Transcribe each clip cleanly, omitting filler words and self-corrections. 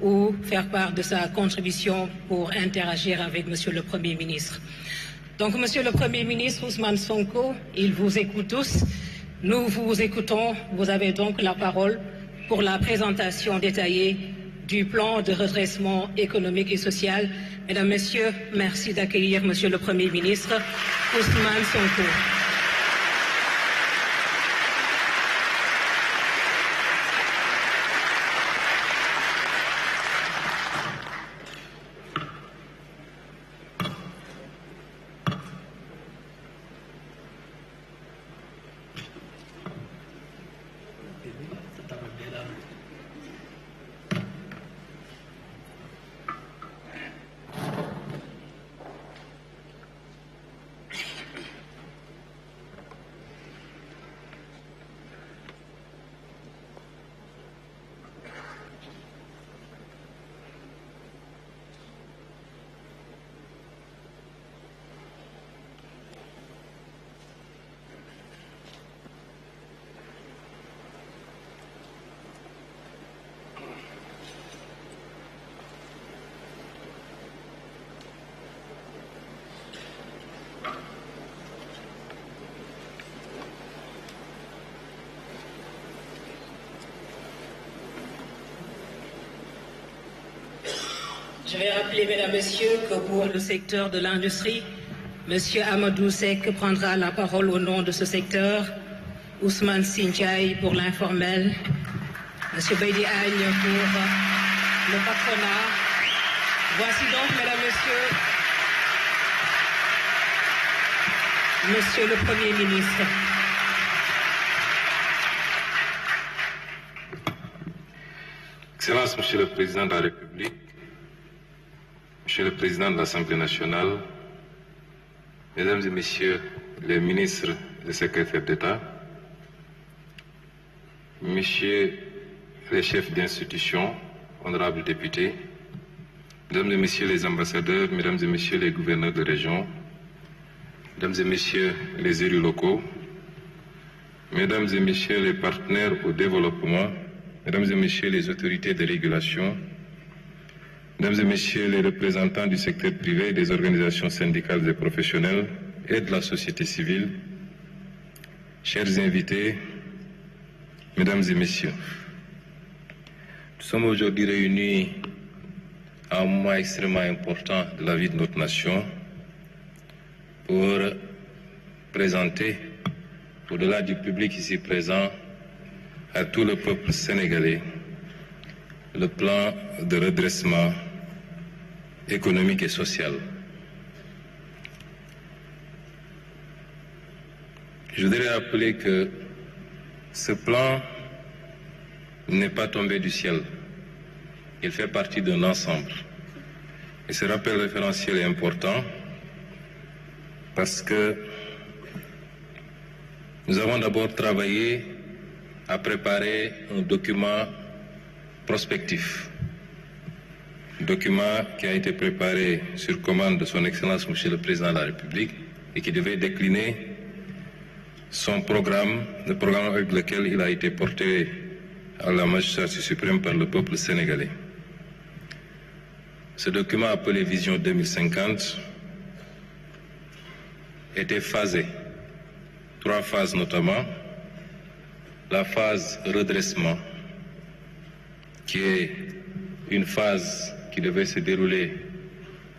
ou faire part de sa contribution pour interagir avec Monsieur le Premier ministre. Donc, Monsieur le Premier ministre Ousmane Sonko, il vous écoute tous. Nous vous écoutons. Vous avez donc la parole pour la présentation détaillée du plan de redressement économique et social. Mesdames, Messieurs, merci d'accueillir Monsieur le Premier ministre Ousmane Sonko. Je vais rappeler, Mesdames, Messieurs, que pour le secteur de l'industrie, M. Amadou Sek prendra la parole au nom de ce secteur, Ousmane Sintiaï pour l'informel, M. Baidi Agne pour le patronat. Voici donc, Mesdames, Messieurs, Monsieur le Premier ministre. Excellence, Monsieur le Président de la République, Monsieur le Président de l'Assemblée nationale, Mesdames et Messieurs les ministres et secrétaires d'État, Messieurs les chefs d'institution, honorables députés, Mesdames et Messieurs les ambassadeurs, Mesdames et Messieurs les gouverneurs de région, Mesdames et Messieurs les élus locaux, Mesdames et Messieurs les partenaires au développement, Mesdames et Messieurs les autorités de régulation, Mesdames et Messieurs les représentants du secteur privé, des organisations syndicales et professionnelles et de la société civile, chers invités, Mesdames et Messieurs, nous sommes aujourd'hui réunis à un moment extrêmement important de la vie de notre nation pour présenter, au-delà du public ici présent, à tout le peuple sénégalais, le plan de redressement économique et social. Je voudrais rappeler que ce plan n'est pas tombé du ciel. Il fait partie d'un ensemble. Et ce rappel référentiel est important parce que nous avons d'abord travaillé à préparer un document prospectif. Document qui a été préparé sur commande de son Excellence Monsieur le Président de la République et qui devait décliner son programme, le programme avec lequel il a été porté à la magistrature suprême par le peuple sénégalais. Ce document appelé Vision 2050 était phasé, 3 phases notamment. La phase redressement, qui est une phase qui devait se dérouler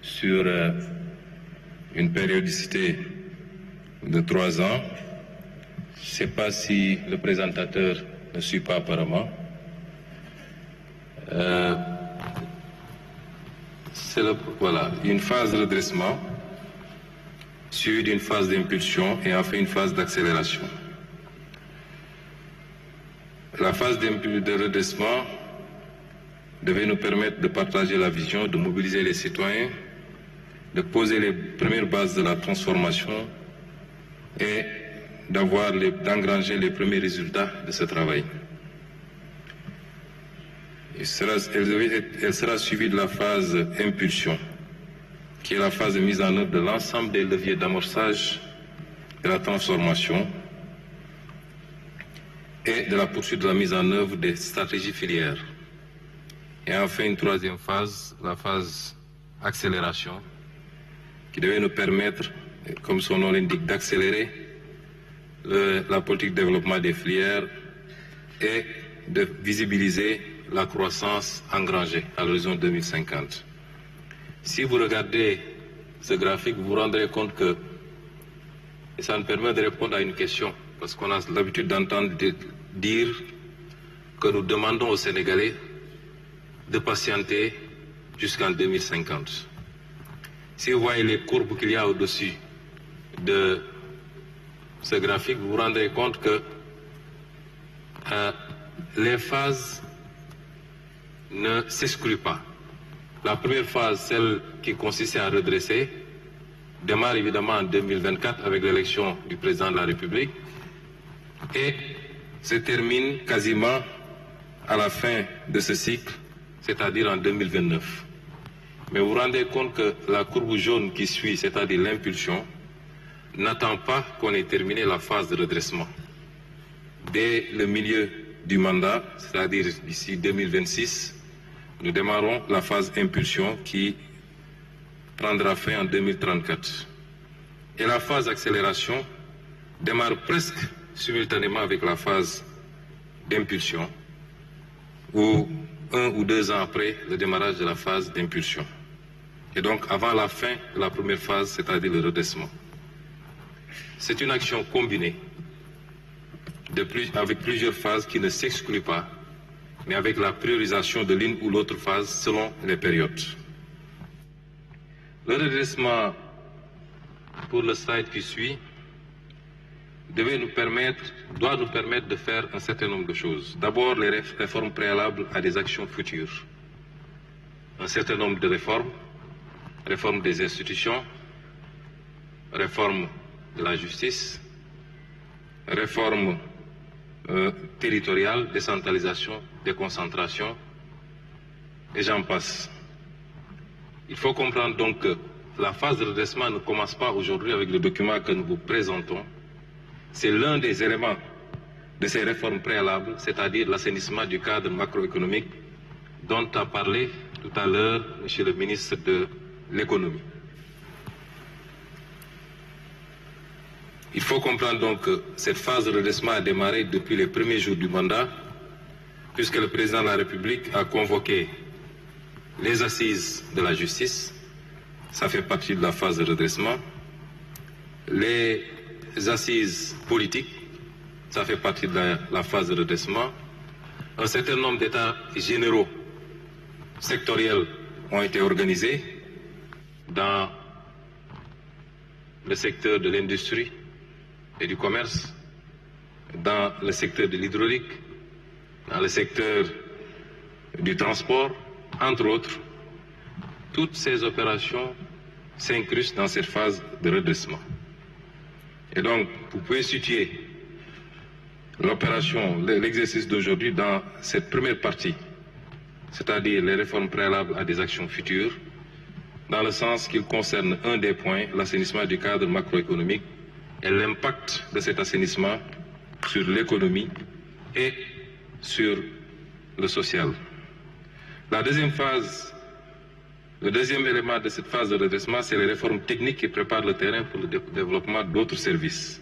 sur une périodicité de 3 ans. Je ne sais pas si le présentateur ne suit pas apparemment. C'est voilà, une phase de redressement, suivie d'une phase d'impulsion et enfin une phase d'accélération. La phase de redressement devait nous permettre de partager la vision, de mobiliser les citoyens, de poser les premières bases de la transformation et d'engranger les premiers résultats de ce travail. Elle sera suivie de la phase impulsion, qui est la phase de mise en œuvre de l'ensemble des leviers d'amorçage de la transformation et de la poursuite de la mise en œuvre des stratégies filières. Et enfin, une troisième phase, la phase accélération, qui devait nous permettre, comme son nom l'indique, d'accélérer la politique de développement des filières et de visibiliser la croissance engrangée à l'horizon 2050. Si vous regardez ce graphique, vous vous rendrez compte que et ça nous permet de répondre à une question, parce qu'on a l'habitude d'entendre dire que nous demandons aux Sénégalais de patienter jusqu'en 2050. Si vous voyez les courbes qu'il y a au-dessus de ce graphique, vous vous rendrez compte que les phases ne s'excluent pas. La première phase, celle qui consistait à redresser, démarre évidemment en 2024 avec l'élection du président de la République et se termine quasiment à la fin de ce cycle, c'est-à-dire en 2029. Mais vous vous rendez compte que la courbe jaune qui suit, c'est-à-dire l'impulsion, n'attend pas qu'on ait terminé la phase de redressement. Dès le milieu du mandat, c'est-à-dire d'ici 2026, nous démarrons la phase impulsion qui prendra fin en 2034. Et la phase accélération démarre presque simultanément avec la phase d'impulsion, ou 1 ou 2 ans après le démarrage de la phase d'impulsion. Et donc avant la fin de la première phase, c'est-à-dire le redressement. C'est une action combinée avec plusieurs phases qui ne s'excluent pas, mais avec la priorisation de l'une ou l'autre phase selon les périodes. Le redressement, pour le slide qui suit, doit nous permettre de faire un certain nombre de choses. D'abord, les réformes préalables à des actions futures. Un certain nombre de réformes, réforme des institutions, réforme de la justice, réforme territoriale, décentralisation, déconcentration, et j'en passe. Il faut comprendre donc que la phase de redressement ne commence pas aujourd'hui avec le document que nous vous présentons. C'est l'un des éléments de ces réformes préalables, c'est-à-dire l'assainissement du cadre macroéconomique dont a parlé tout à l'heure M. le ministre de l'Économie. Il faut comprendre donc que cette phase de redressement a démarré depuis les premiers jours du mandat, puisque le président de la République a convoqué les assises de la justice, ça fait partie de la phase de redressement. Les assises politiques, ça fait partie de la phase de redressement. Un certain nombre d'états généraux sectoriels ont été organisés dans le secteur de l'industrie et du commerce, dans le secteur de l'hydraulique, dans le secteur du transport, entre autres. Toutes ces opérations s'incrustent dans cette phase de redressement. Et donc, vous pouvez situer l'opération, l'exercice d'aujourd'hui dans cette première partie, c'est-à-dire les réformes préalables à des actions futures, dans le sens qu'il concerne un des points, l'assainissement du cadre macroéconomique et l'impact de cet assainissement sur l'économie et sur le social. La deuxième phase, le deuxième élément de cette phase de redressement, c'est les réformes techniques qui préparent le terrain pour le développement d'autres services.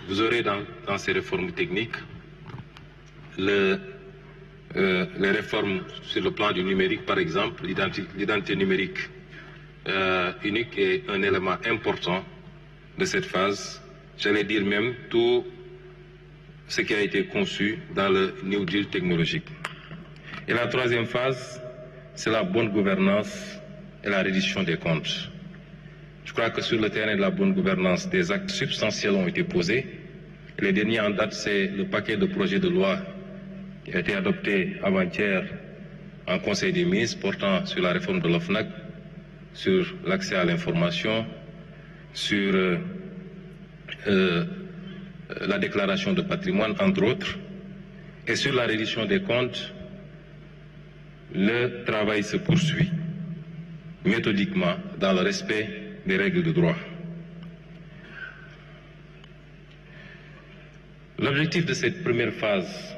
Vous aurez dans ces réformes techniques les réformes sur le plan du numérique, par exemple. L'identité numérique unique est un élément important de cette phase. J'allais dire même tout ce qui a été conçu dans le New Deal technologique. Et la troisième phase, c'est la bonne gouvernance et la reddition des comptes. Je crois que sur le terrain de la bonne gouvernance, des actes substantiels ont été posés. Les derniers en date, c'est le paquet de projets de loi qui a été adopté avant-hier en Conseil des ministres portant sur la réforme de l'OFNAC, sur l'accès à l'information, sur la déclaration de patrimoine, entre autres, et sur la reddition des comptes. Le travail se poursuit méthodiquement dans le respect des règles de droit. L'objectif de cette première phase,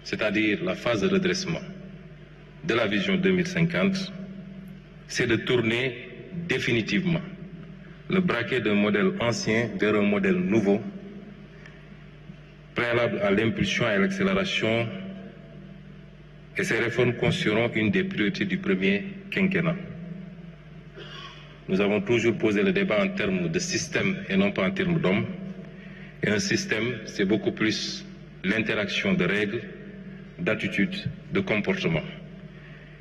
c'est-à-dire la phase de redressement, de la vision 2050, c'est de tourner définitivement le braquet d'un modèle ancien vers un modèle nouveau, préalable à l'impulsion et à l'accélération, et ces réformes constitueront une des priorités du premier quinquennat. Nous avons toujours posé le débat en termes de système et non pas en termes d'hommes. Et un système, c'est beaucoup plus l'interaction de règles, d'attitudes, de comportements.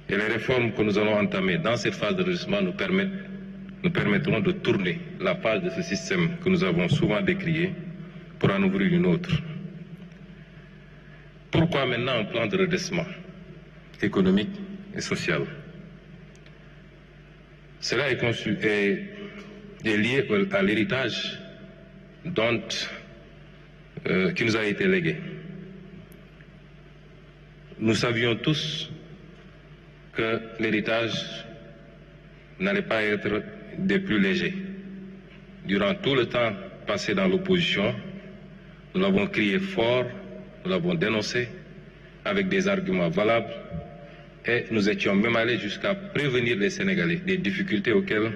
Et les réformes que nous allons entamer dans cette phase de redressement nous permettront de tourner la page de ce système que nous avons souvent décrié pour en ouvrir une autre. Pourquoi maintenant un plan de redressement économique et social? Cela est lié à l'héritage qui nous a été légué. Nous savions tous que l'héritage n'allait pas être des plus légers. Durant tout le temps passé dans l'opposition, nous l'avons crié fort, nous l'avons dénoncé avec des arguments valables et nous étions même allés jusqu'à prévenir les Sénégalais des difficultés auxquelles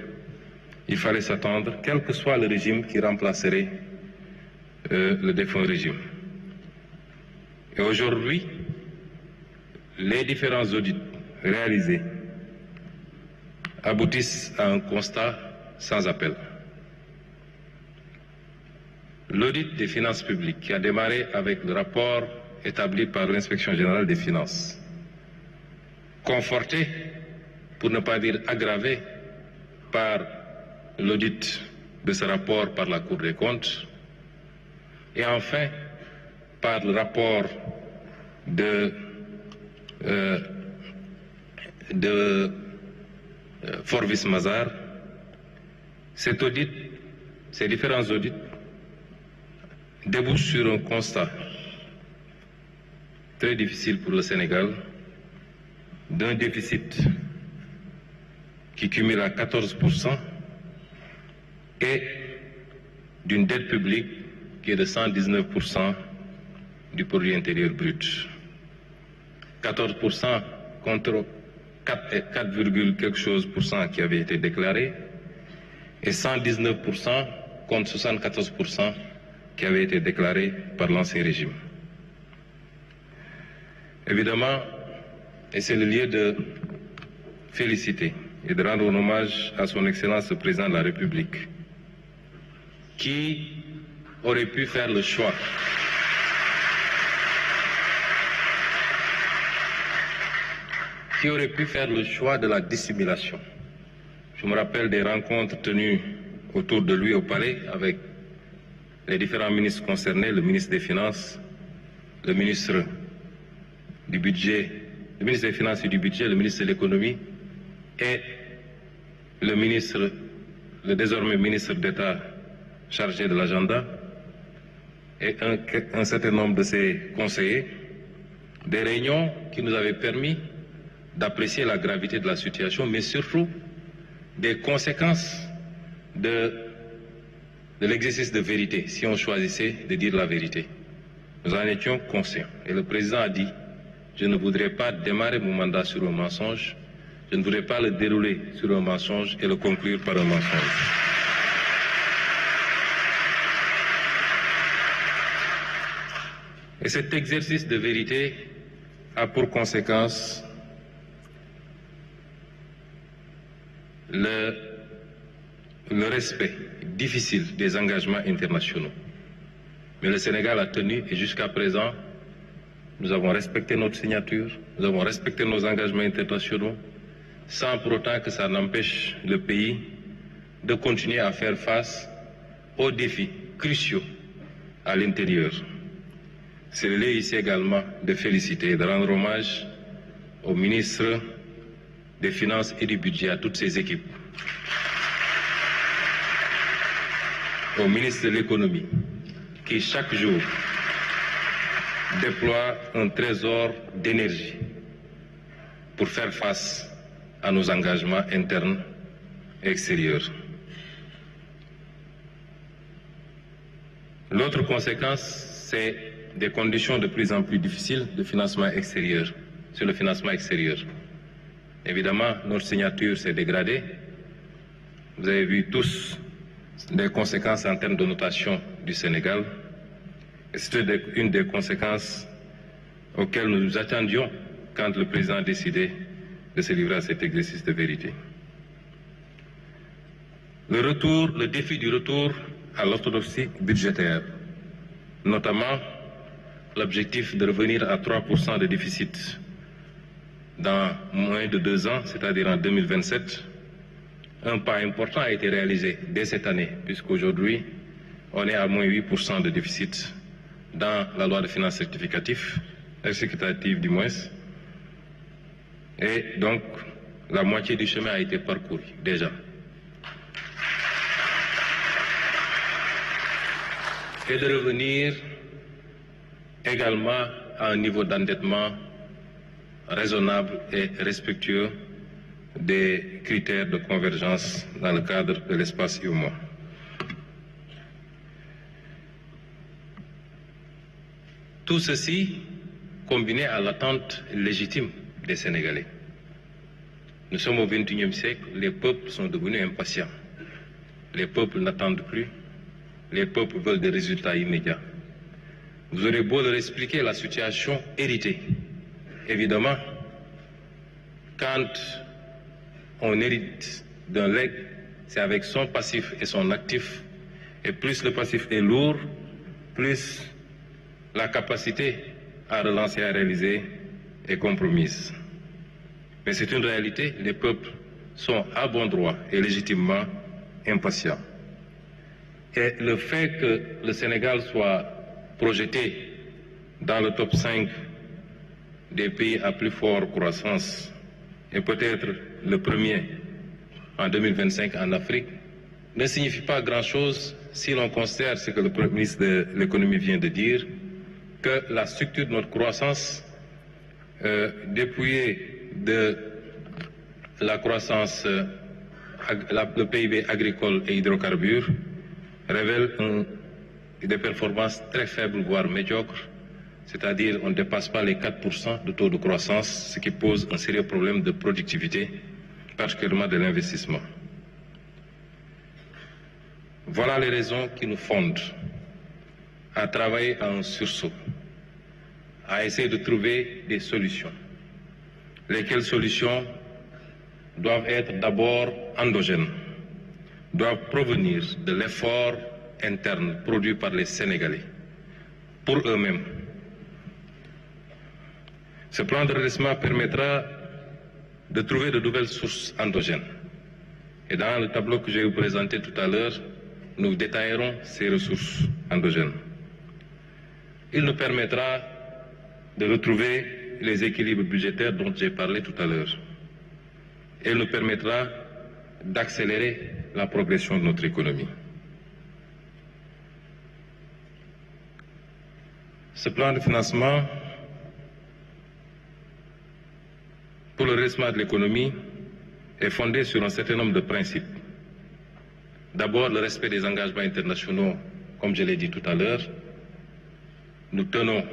il fallait s'attendre, quel que soit le régime qui remplacerait le défunt régime. Et aujourd'hui, les différents audits réalisés aboutissent à un constat sans appel. L'audit des finances publiques qui a démarré avec le rapport établi par l'Inspection générale des finances, conforté, pour ne pas dire aggravé, par l'audit de ce rapport par la Cour des comptes, et enfin par le rapport de Forvis Mazars. Cet audit, ces différents audits, débouchent sur un constat très difficile pour le Sénégal, d'un déficit qui cumule à 14% et d'une dette publique qui est de 119% du produit intérieur brut. 14% contre 4, quelque chose pour cent qui avait été déclaré et 119% contre 74% qui avait été déclaré par l'ancien régime. Évidemment, et c'est le lieu de féliciter et de rendre un hommage à son Excellence le Président de la République, qui aurait pu faire le choix de la dissimulation. Je me rappelle des rencontres tenues autour de lui au palais avec les différents ministres concernés, le ministre des Finances, le ministre du Budget, le ministre des Finances et du Budget, le ministre de l'Économie et le désormais ministre d'État chargé de l'agenda et un certain nombre de ses conseillers, des réunions qui nous avaient permis d'apprécier la gravité de la situation, mais surtout des conséquences de l'exercice de vérité, si on choisissait de dire la vérité. Nous en étions conscients. Et le président a dit, je ne voudrais pas démarrer mon mandat sur un mensonge, je ne voudrais pas le dérouler sur un mensonge et le conclure par un mensonge. Et cet exercice de vérité a pour conséquence le respect difficile des engagements internationaux. Mais le Sénégal a tenu et jusqu'à présent, nous avons respecté notre signature, nous avons respecté nos engagements internationaux, sans pour autant que ça n'empêche le pays de continuer à faire face aux défis cruciaux à l'intérieur. C'est le lieu ici également de féliciter et de rendre hommage au ministre des Finances et du Budget, à toutes ses équipes, au ministre de l'Économie, qui chaque jour déploie un trésor d'énergie pour faire face à nos engagements internes et extérieurs. L'autre conséquence, c'est des conditions de plus en plus difficiles de financement extérieur, sur le financement extérieur. Évidemment, notre signature s'est dégradée. Vous avez vu tous les conséquences en termes de notation du Sénégal. Et c'était une des conséquences auxquelles nous nous attendions quand le président a décidé de se livrer à cet exercice de vérité. Le défi du retour à l'orthodoxie budgétaire, notamment l'objectif de revenir à 3% de déficit dans moins de 2 ans, c'est-à-dire en 2027. Un pas important a été réalisé dès cette année, puisqu'aujourd'hui, on est à moins 8% de déficit dans la loi de finances rectificative du moins. Et donc, la moitié du chemin a été parcouru déjà. Et de revenir également à un niveau d'endettement raisonnable et respectueux des critères de convergence dans le cadre de l'espace UEMOA. Tout ceci combiné à l'attente légitime des Sénégalais. Nous sommes au XXIe siècle, les peuples sont devenus impatients. Les peuples n'attendent plus, les peuples veulent des résultats immédiats. Vous aurez beau leur expliquer la situation héritée. Évidemment, quand on hérite d'un legs, c'est avec son passif et son actif, et plus le passif est lourd, plus la capacité à relancer, à réaliser est compromise. Mais c'est une réalité, les peuples sont à bon droit et légitimement impatients. Et le fait que le Sénégal soit projeté dans le top 5 des pays à plus forte croissance et peut-être le premier en 2025 en Afrique ne signifie pas grand-chose si l'on considère ce que le Premier ministre de l'économie vient de dire, que la structure de notre croissance dépouillée de la croissance, le PIB agricole et hydrocarbures révèle des performances très faibles, voire médiocres, c'est-à-dire on ne dépasse pas les 4% de taux de croissance, ce qui pose un sérieux problème de productivité, particulièrement de l'investissement. Voilà les raisons qui nous fondent à travailler à un sursaut, à essayer de trouver des solutions. Lesquelles solutions doivent être d'abord endogènes, doivent provenir de l'effort interne produit par les Sénégalais, pour eux-mêmes. Ce plan de redressement permettra de trouver de nouvelles sources endogènes. Et dans le tableau que je vais vous présenter tout à l'heure, nous détaillerons ces ressources endogènes. Il nous permettra de retrouver les équilibres budgétaires dont j'ai parlé tout à l'heure. Et il nous permettra d'accélérer la progression de notre économie. Ce plan de financement pour le redressement de l'économie est fondé sur un certain nombre de principes. D'abord, le respect des engagements internationaux, comme je l'ai dit tout à l'heure. Nous tenons,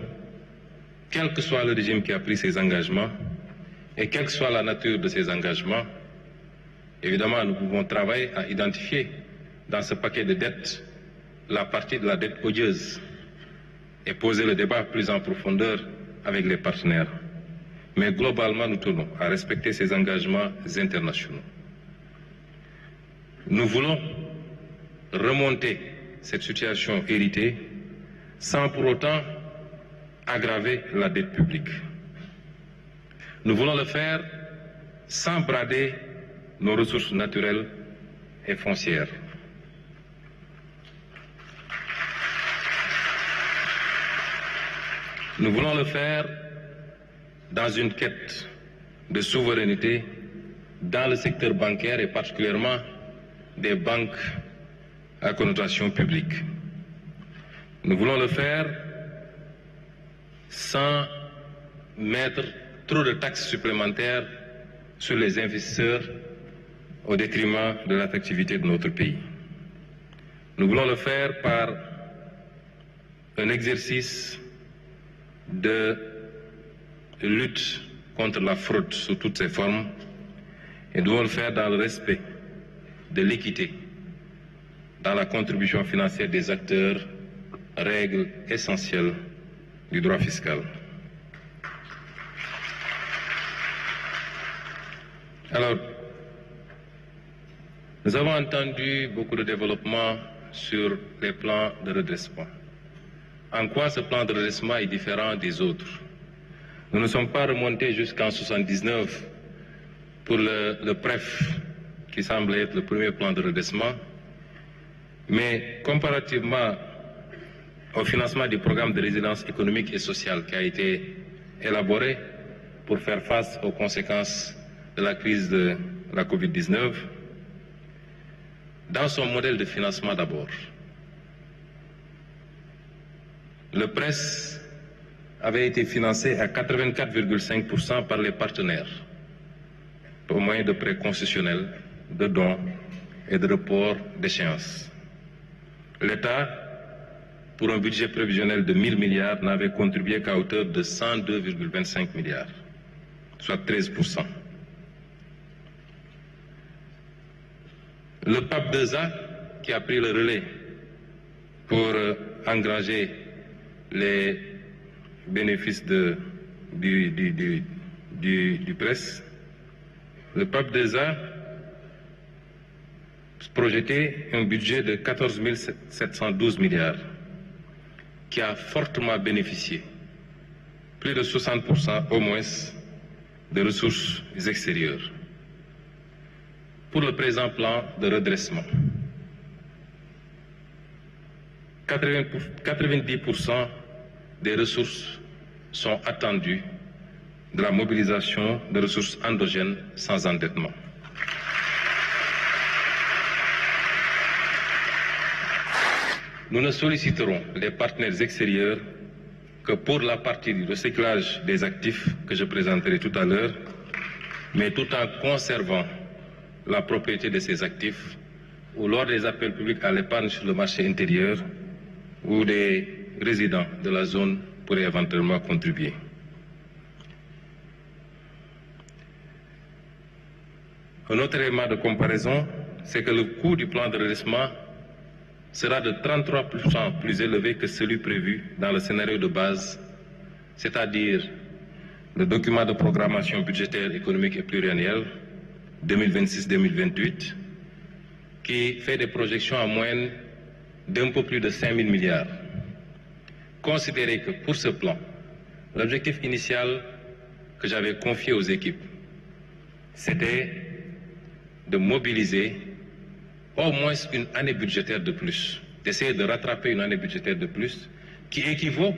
quel que soit le régime qui a pris ces engagements, et quelle que soit la nature de ces engagements, évidemment, nous pouvons travailler à identifier dans ce paquet de dettes la partie de la dette odieuse et poser le débat plus en profondeur avec les partenaires. Mais globalement, nous tenons à respecter ces engagements internationaux. Nous voulons remonter cette situation héritée sans pour autant aggraver la dette publique. Nous voulons le faire sans brader nos ressources naturelles et foncières. Nous voulons le faire dans une quête de souveraineté dans le secteur bancaire et particulièrement des banques à connotation publique. Nous voulons le faire sans mettre trop de taxes supplémentaires sur les investisseurs au détriment de l'attractivité de notre pays. Nous voulons le faire par un exercice de lutte contre la fraude sous toutes ses formes Et nous devons le faire dans le respect de l'équité, dans la contribution financière des acteurs, règles essentielles du droit fiscal. Alors, nous avons entendu beaucoup de développement sur les plans de redressement. En quoi ce plan de redressement est différent des autres? Nous ne sommes pas remontés jusqu'en 1979 pour le PREF, qui semble être le premier plan de redressement, mais comparativement au financement du programme de résilience économique et sociale qui a été élaboré pour faire face aux conséquences de la crise de la Covid-19, dans son modèle de financement d'abord, le PRES avait été financé à 84,5% par les partenaires au moyen de prêts concessionnels, de dons et de reports d'échéance. L'État, pour un budget prévisionnel de 1 000 milliards, n'avait contribué qu'à hauteur de 102,25 milliards, soit 13%. Le PAP 2A, qui a pris le relais pour engranger les bénéfices du PRES, le PAP 2A projetait un budget de 14 712 milliards, qui a fortement bénéficié, plus de 60% au moins, de ressources extérieures. Pour le présent plan de redressement, 90% des ressources sont attendues de la mobilisation de ressources endogènes sans endettement. Nous ne solliciterons les partenaires extérieurs que pour la partie du recyclage des actifs que je présenterai tout à l'heure, mais tout en conservant la propriété de ces actifs, ou lors des appels publics à l'épargne sur le marché intérieur, où des résidents de la zone pourraient éventuellement contribuer. Un autre élément de comparaison, c'est que le coût du plan de redressement sera de 33% plus élevé que celui prévu dans le scénario de base, c'est-à-dire le document de programmation budgétaire économique et pluriannuel 2026-2028, qui fait des projections en moyenne d'un peu plus de 5 000 milliards. Considérez que pour ce plan, l'objectif initial que j'avais confié aux équipes, c'était de mobiliser au moins une année budgétaire de plus, d'essayer de rattraper une année budgétaire de plus, qui équivaut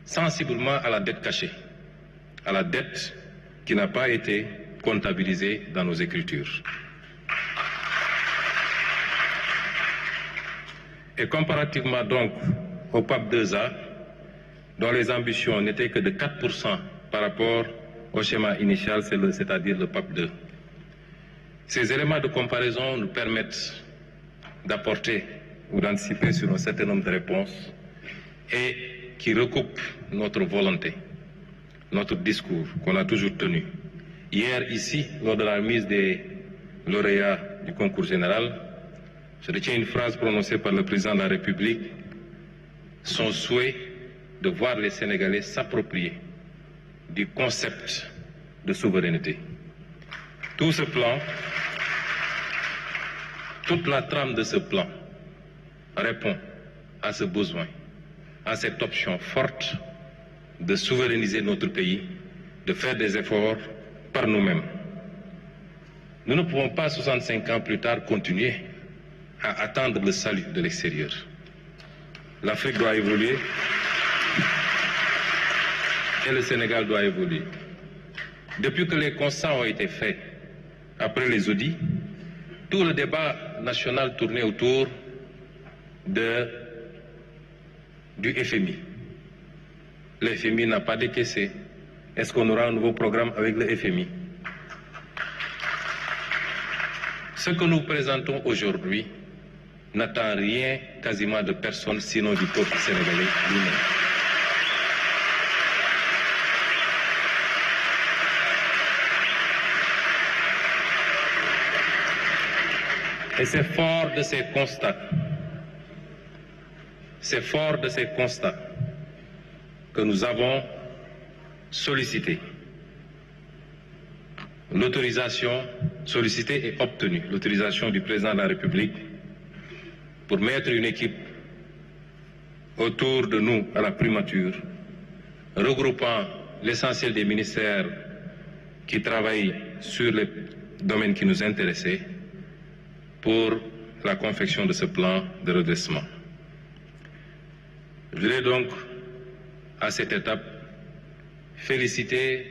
sensiblement à la dette cachée, à la dette qui n'a pas été comptabilisée dans nos écritures. Et comparativement donc au PAP 2A, dont les ambitions n'étaient que de 4% par rapport au schéma initial, c'est-à-dire le PAP 2. Ces éléments de comparaison nous permettent d'apporter ou d'anticiper sur un certain nombre de réponses et qui recoupent notre volonté, notre discours qu'on a toujours tenu. Hier, ici, lors de la remise des lauréats du concours général, je retiens une phrase prononcée par le président de la République, son souhait de voir les Sénégalais s'approprier du concept de souveraineté. Tout ce plan, toute la trame de ce plan répond à ce besoin, à cette option forte de souverainiser notre pays, de faire des efforts par nous-mêmes. Nous ne pouvons pas, 65 ans plus tard, continuer à attendre le salut de l'extérieur. L'Afrique doit évoluer et le Sénégal doit évoluer. Depuis que les constats ont été faits après les audits, tout le débat national tournait autour du FMI. Le FMI n'a pas décaissé. Est-ce qu'on aura un nouveau programme avec le FMI? Ce que nous présentons aujourd'hui n'attend rien quasiment de personne, sinon du peuple sénégalais lui-même. Et c'est fort de ces constats que nous avons sollicité et obtenu l'autorisation du président de la République pour mettre une équipe autour de nous à la primature, regroupant l'essentiel des ministères qui travaillent sur les domaines qui nous intéressaient pour la confection de ce plan de redressement. Je voudrais donc, à cette étape, féliciter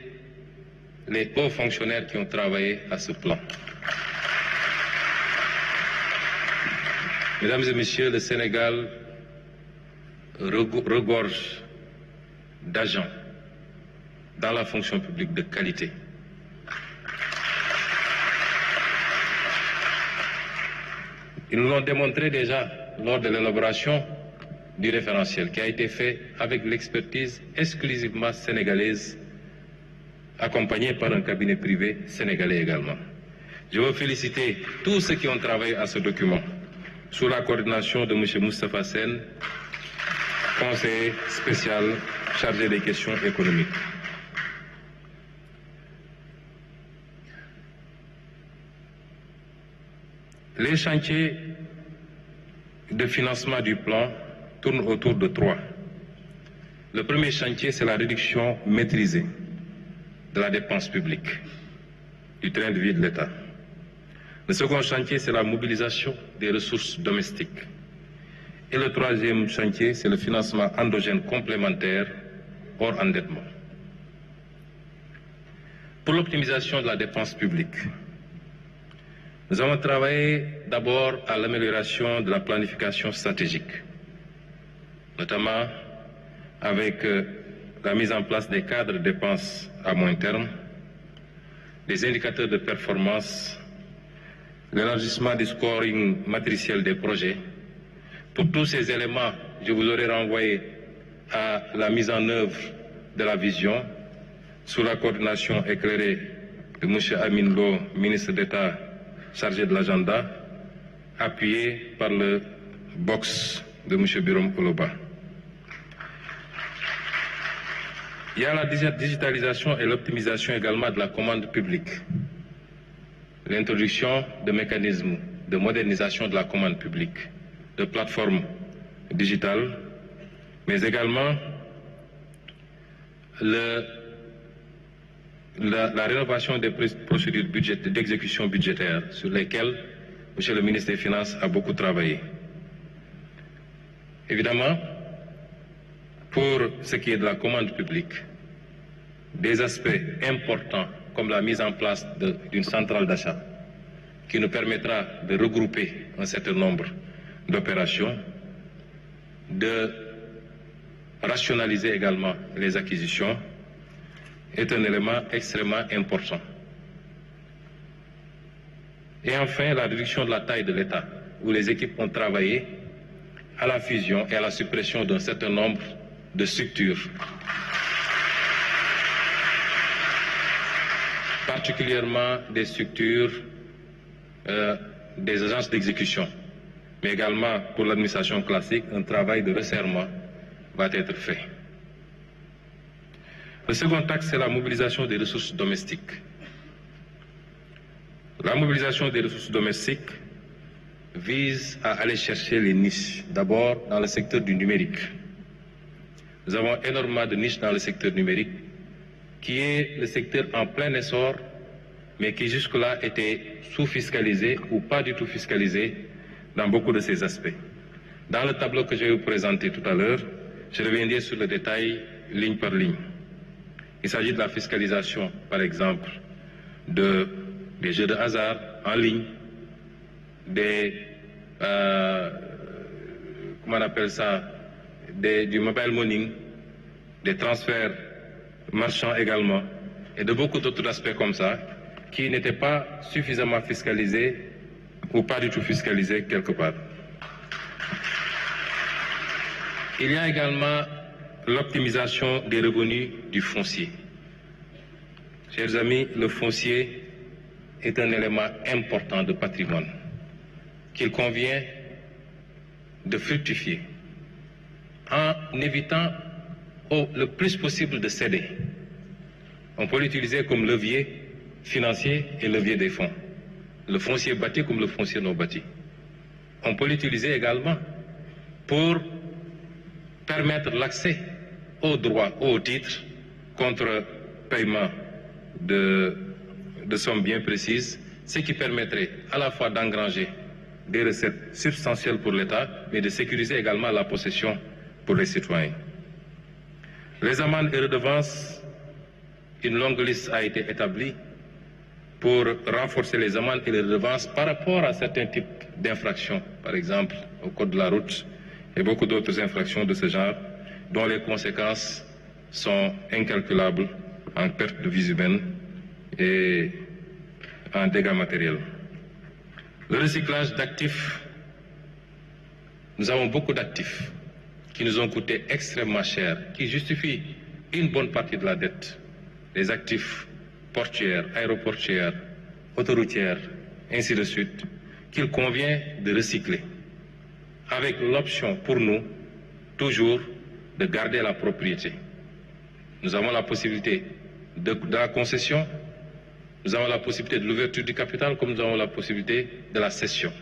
les hauts fonctionnaires qui ont travaillé à ce plan. Mesdames et messieurs, le Sénégal regorge d'agents dans la fonction publique de qualité. Ils nous l'ont démontré déjà lors de l'élaboration du référentiel qui a été fait avec l'expertise exclusivement sénégalaise, accompagnée par un cabinet privé sénégalais également. Je veux féliciter tous ceux qui ont travaillé à ce document sous la coordination de M. Moustapha Sen, conseiller spécial chargé des questions économiques. Les chantiers de financement du plan tournent autour de 3. Le premier chantier, c'est la réduction maîtrisée de la dépense publique, du train de vie de l'État. Le second chantier, c'est la mobilisation des ressources domestiques. Et le troisième chantier, c'est le financement endogène complémentaire hors endettement. Pour l'optimisation de la dépense publique, nous avons travaillé d'abord à l'amélioration de la planification stratégique, notamment avec la mise en place des cadres de dépenses à moyen terme, des indicateurs de performance, l'élargissement du scoring matriciel des projets. Pour tous ces éléments, je vous aurais renvoyé à la mise en œuvre de la vision sous la coordination éclairée de M. Amin Lo, ministre d'État chargé de l'agenda, appuyé par le box de M. Birom Oloba. Il y a la digitalisation et l'optimisation également de la commande publique. L'introduction de mécanismes de modernisation de la commande publique, de plateformes digitales, mais également la rénovation des procédures d'exécution budgétaire sur lesquelles M. le ministre des Finances a beaucoup travaillé. Évidemment, pour ce qui est de la commande publique, des aspects importants comme la mise en place d'une centrale d'achat qui nous permettra de regrouper un certain nombre d'opérations, de rationaliser également les acquisitions, est un élément extrêmement important. Et enfin, la réduction de la taille de l'État, où les équipes ont travaillé à la fusion et à la suppression d'un certain nombre de structures, particulièrement des structures des agences d'exécution, mais également pour l'administration classique, un travail de resserrement va être fait. Le second axe, c'est la mobilisation des ressources domestiques. La mobilisation des ressources domestiques vise à aller chercher les niches, d'abord dans le secteur du numérique. Nous avons énormément de niches dans le secteur numérique, qui est le secteur en plein essor, mais qui jusque-là était sous-fiscalisé ou pas du tout fiscalisé dans beaucoup de ces aspects. Dans le tableau que je vais vous présenter tout à l'heure, je reviendrai sur le détail ligne par ligne. Il s'agit de la fiscalisation, par exemple, des jeux de hasard en ligne, comment on appelle ça, du mobile money, des transferts marchands également, et de beaucoup d'autres aspects comme ça, qui n'étaient pas suffisamment fiscalisés ou pas du tout fiscalisés quelque part. Il y a également l'optimisation des revenus du foncier. Chers amis, le foncier est un élément important de patrimoine. qu'il convient de fructifier en évitant le plus possible de céder. On peut l'utiliser comme levier financier et levier des fonds. Le foncier bâti comme le foncier non bâti. On peut l'utiliser également pour permettre l'accès aux droits, aux titres, contre paiement de sommes bien précises, ce qui permettrait à la fois d'engranger des recettes substantielles pour l'État, mais de sécuriser également la possession pour les citoyens. Les amendes et redevances, une longue liste a été établie pour renforcer les amendes et les redevances par rapport à certains types d'infractions, par exemple au code de la route et beaucoup d'autres infractions de ce genre, dont les conséquences sont incalculables en perte de vies humaines et en dégâts matériels. Le recyclage d'actifs, nous avons beaucoup d'actifs qui nous ont coûté extrêmement cher, qui justifient une bonne partie de la dette. Les actifs portuaires, aéroportuaires, autoroutières, ainsi de suite, qu'il convient de recycler, avec l'option pour nous, toujours, de garder la propriété. Nous avons la possibilité de la concession, nous avons la possibilité de l'ouverture du capital, comme nous avons la possibilité de la cession.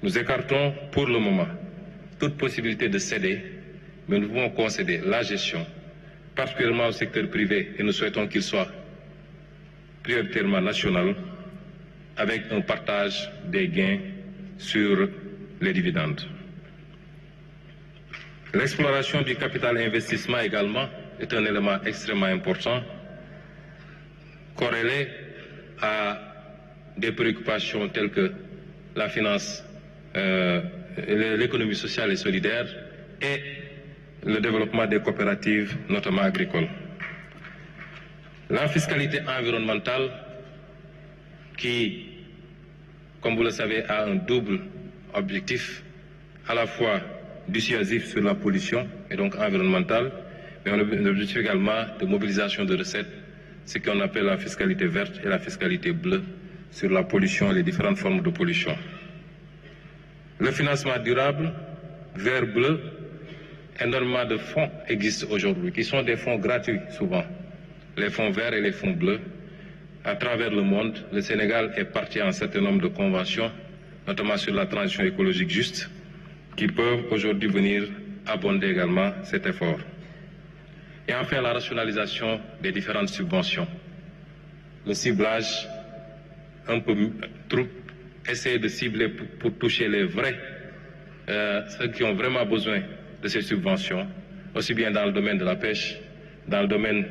Nous écartons pour le moment toute possibilité de céder, mais nous pouvons concéder la gestion, particulièrement au secteur privé, et nous souhaitons qu'il soit prioritairement national, avec un partage des gains sur les dividendes. L'exploration du capital investissement également est un élément extrêmement important, corrélé à des préoccupations telles que la finance, l'économie sociale et solidaire et le développement des coopératives, notamment agricoles. La fiscalité environnementale qui, comme vous le savez, a un double objectif, à la fois dissuasif sur la pollution et donc environnementale, mais un objectif également de mobilisation de recettes, ce qu'on appelle la fiscalité verte et la fiscalité bleue sur la pollution et les différentes formes de pollution. Le financement durable, vert bleu, énormément de fonds existent aujourd'hui, qui sont des fonds gratuits souvent, les fonds verts et les fonds bleus. À travers le monde, le Sénégal est parti à un certain nombre de conventions, notamment sur la transition écologique juste, qui peuvent aujourd'hui venir abonder également cet effort. Et enfin, la rationalisation des différentes subventions. Le ciblage, un peu trop, essayer de cibler pour toucher les vrais, ceux qui ont vraiment besoin de ces subventions, aussi bien dans le domaine de la pêche, dans le domaine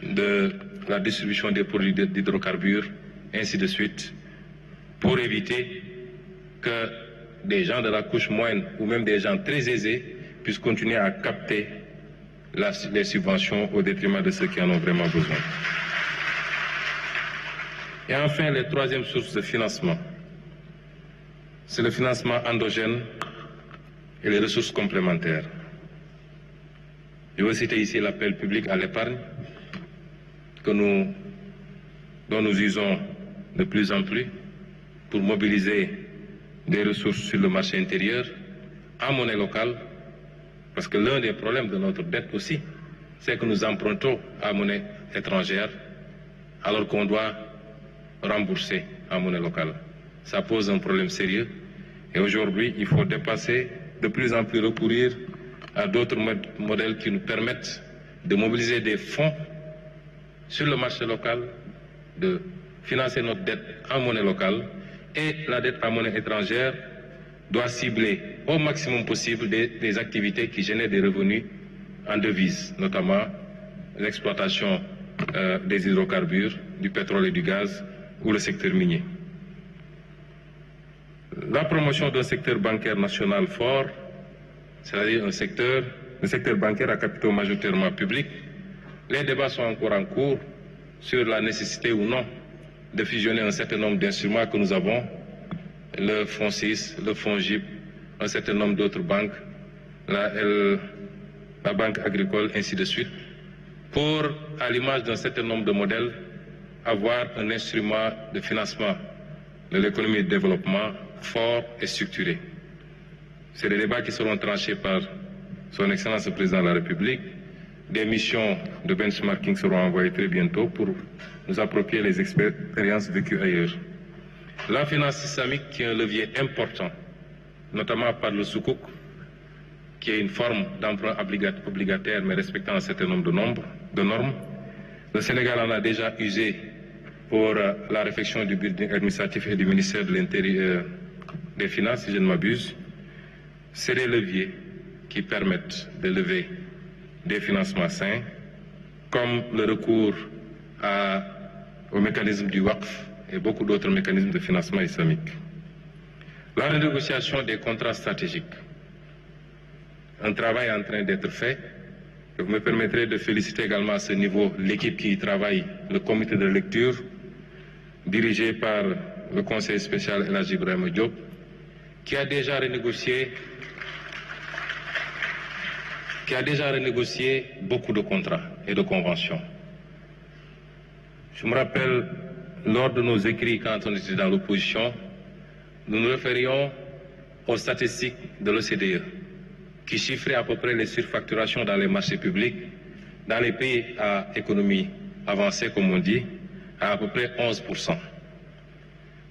de la distribution des produits d'hydrocarbures, ainsi de suite, pour éviter que des gens de la couche moyenne ou même des gens très aisés puissent continuer à capter les subventions au détriment de ceux qui en ont vraiment besoin. Et enfin, les troisièmes sources de financement, c'est le financement endogène et les ressources complémentaires. Je veux citer ici l'appel public à l'épargne dont nous usons de plus en plus pour mobiliser des ressources sur le marché intérieur en monnaie locale, parce que l'un des problèmes de notre dette aussi, c'est que nous empruntons à monnaie étrangère alors qu'on doit rembourser en monnaie locale. Ça pose un problème sérieux et aujourd'hui, il faut dépasser, de plus en plus recourir à d'autres modèles qui nous permettent de mobiliser des fonds sur le marché local, de financer notre dette en monnaie locale, et la dette en monnaie étrangère doit cibler au maximum possible des activités qui génèrent des revenus en devises, notamment l'exploitation des hydrocarbures, du pétrole et du gaz ou le secteur minier. La promotion d'un secteur bancaire national fort, c'est-à-dire le secteur bancaire à capitaux majoritairement publics. Les débats sont encore en cours sur la nécessité ou non de fusionner un certain nombre d'instruments que nous avons, le fonds 6, le fonds GIP, un certain nombre d'autres banques, la banque agricole, ainsi de suite, pour, à l'image d'un certain nombre de modèles, avoir un instrument de financement de l'économie de développement fort et structuré. C'est des débats qui seront tranchés par Son Excellence le Président de la République. Des missions de benchmarking seront envoyées très bientôt pour nous approprier les expériences vécues ailleurs. La finance islamique qui est un levier important, notamment par le soukouk, qui est une forme d'emprunt obligataire mais respectant un certain nombre de normes. Le Sénégal en a déjà usé pour la réflexion du building administratif et du ministère de l'Intérieur des Finances, si je ne m'abuse. C'est des leviers qui permettent de lever des financements sains, comme le recours au mécanisme du WAQF et beaucoup d'autres mécanismes de financement islamique. La renégociation des contrats stratégiques. Un travail est en train d'être fait. Et vous me permettrez de féliciter également à ce niveau l'équipe qui y travaille, le comité de lecture, dirigé par le conseiller spécial El Hadji Ibrahima Diop, qui a déjà renégocié beaucoup de contrats et de conventions. Je me rappelle, lors de nos écrits, quand on était dans l'opposition, nous nous référions aux statistiques de l'OCDE, qui chiffrait à peu près les surfacturations dans les marchés publics, dans les pays à économie avancée, comme on dit, à peu près 11%.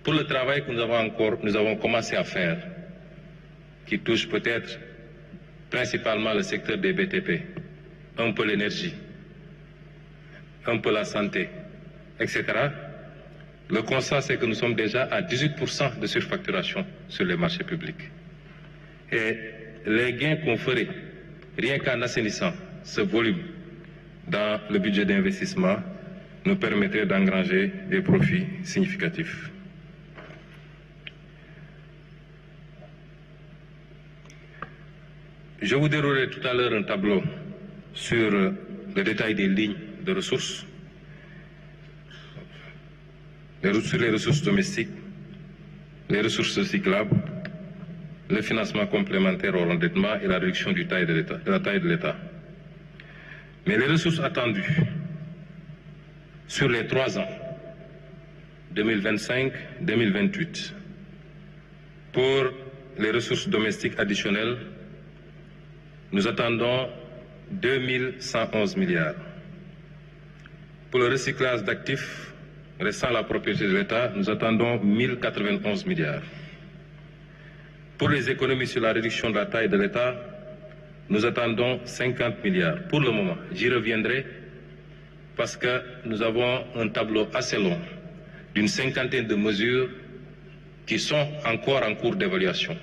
Pour le travail que nous avons commencé à faire, qui touche peut-être principalement le secteur des BTP, un peu l'énergie, un peu la santé, etc., le constat c'est que nous sommes déjà à 18% de surfacturation sur les marchés publics. Et les gains qu'on ferait, rien qu'en assainissant ce volume dans le budget d'investissement, nous permettrait d'engranger des profits significatifs. Je vous déroulerai tout à l'heure un tableau sur le détail des lignes de ressources, sur les ressources domestiques, les ressources recyclables, le financement complémentaire au endettement et la réduction de la taille de l'État. Mais les ressources attendues sur les 3 ans, 2025-2028, pour les ressources domestiques additionnelles, nous attendons 2111 milliards. Pour le recyclage d'actifs restant la propriété de l'État, nous attendons 1091 milliards. Pour les économies sur la réduction de la taille de l'État, nous attendons 50 milliards. Pour le moment, j'y reviendrai parce que nous avons un tableau assez long d'une 50aine de mesures qui sont encore en cours d'évaluation.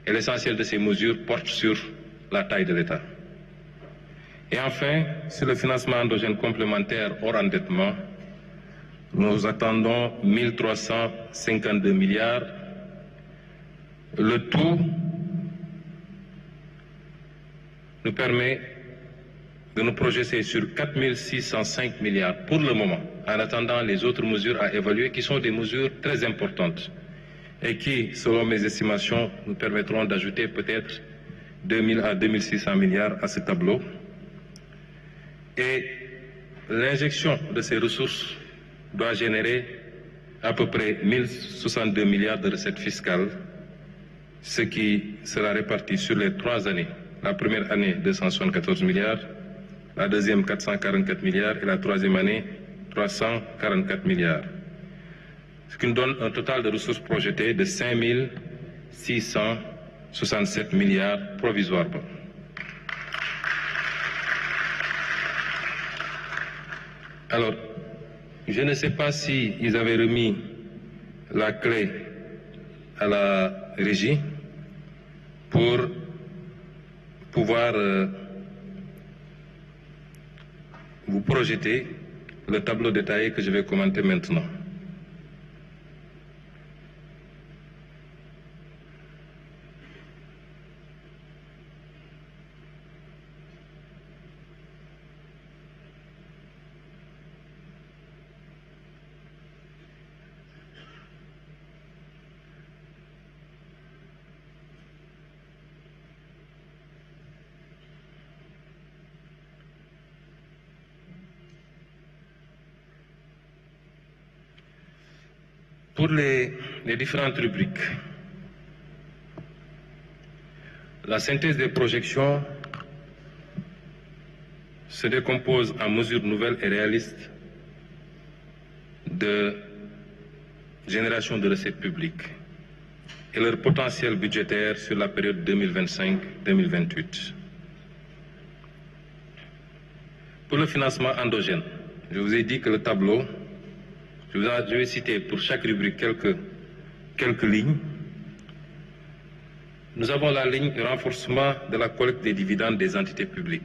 Et l'essentiel de ces mesures porte sur la taille de l'État. Et enfin, sur le financement endogène complémentaire hors endettement, nous attendons 1352 milliards. Le tout nous permet de nous projeter sur 4605 milliards pour le moment, en attendant les autres mesures à évaluer, qui sont des mesures très importantes et qui, selon mes estimations, nous permettront d'ajouter peut-être 2000 à 2600 milliards à ce tableau. Et l'injection de ces ressources doit générer à peu près 1062 milliards de recettes fiscales, ce qui sera réparti sur les 3 années. La première année, 274 milliards, la deuxième, 444 milliards et la troisième année, 344 milliards. Ce qui nous donne un total de ressources projetées de 5667 milliards provisoirement. Alors, je ne sais pas si ils avaient remis la clé à la régie pour pouvoir vous projeter le tableau détaillé que je vais commenter maintenant. Pour les différentes rubriques, La synthèse des projections se décompose en mesures nouvelles et réalistes de génération de recettes publiques et leur potentiel budgétaire sur la période 2025-2028. Pour le financement endogène, je vous ai dit que le tableau, je vais citer pour chaque rubrique quelques lignes. Nous avons la ligne renforcement de la collecte des dividendes des entités publiques,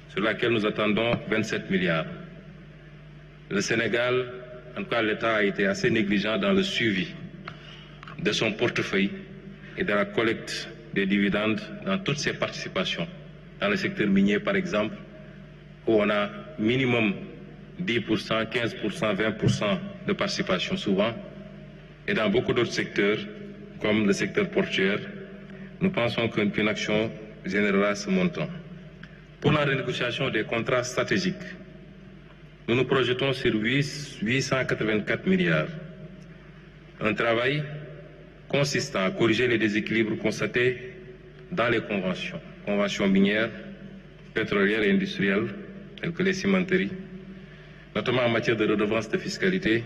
sur laquelle nous attendons 27 milliards. Le Sénégal, en tout cas l'État, a été assez négligent dans le suivi de son portefeuille et de la collecte des dividendes dans toutes ses participations. Dans le secteur minier, par exemple, où on a minimum 10%, 15%, 20% de participation souvent, et dans beaucoup d'autres secteurs, comme le secteur portuaire, nous pensons qu'une action générera ce montant. Pour la renégociation des contrats stratégiques, nous nous projetons sur 884 milliards. Un travail consistant à corriger les déséquilibres constatés dans les conventions minières, pétrolières et industrielles, telles que les cimenteries, notamment en matière de redevances de fiscalité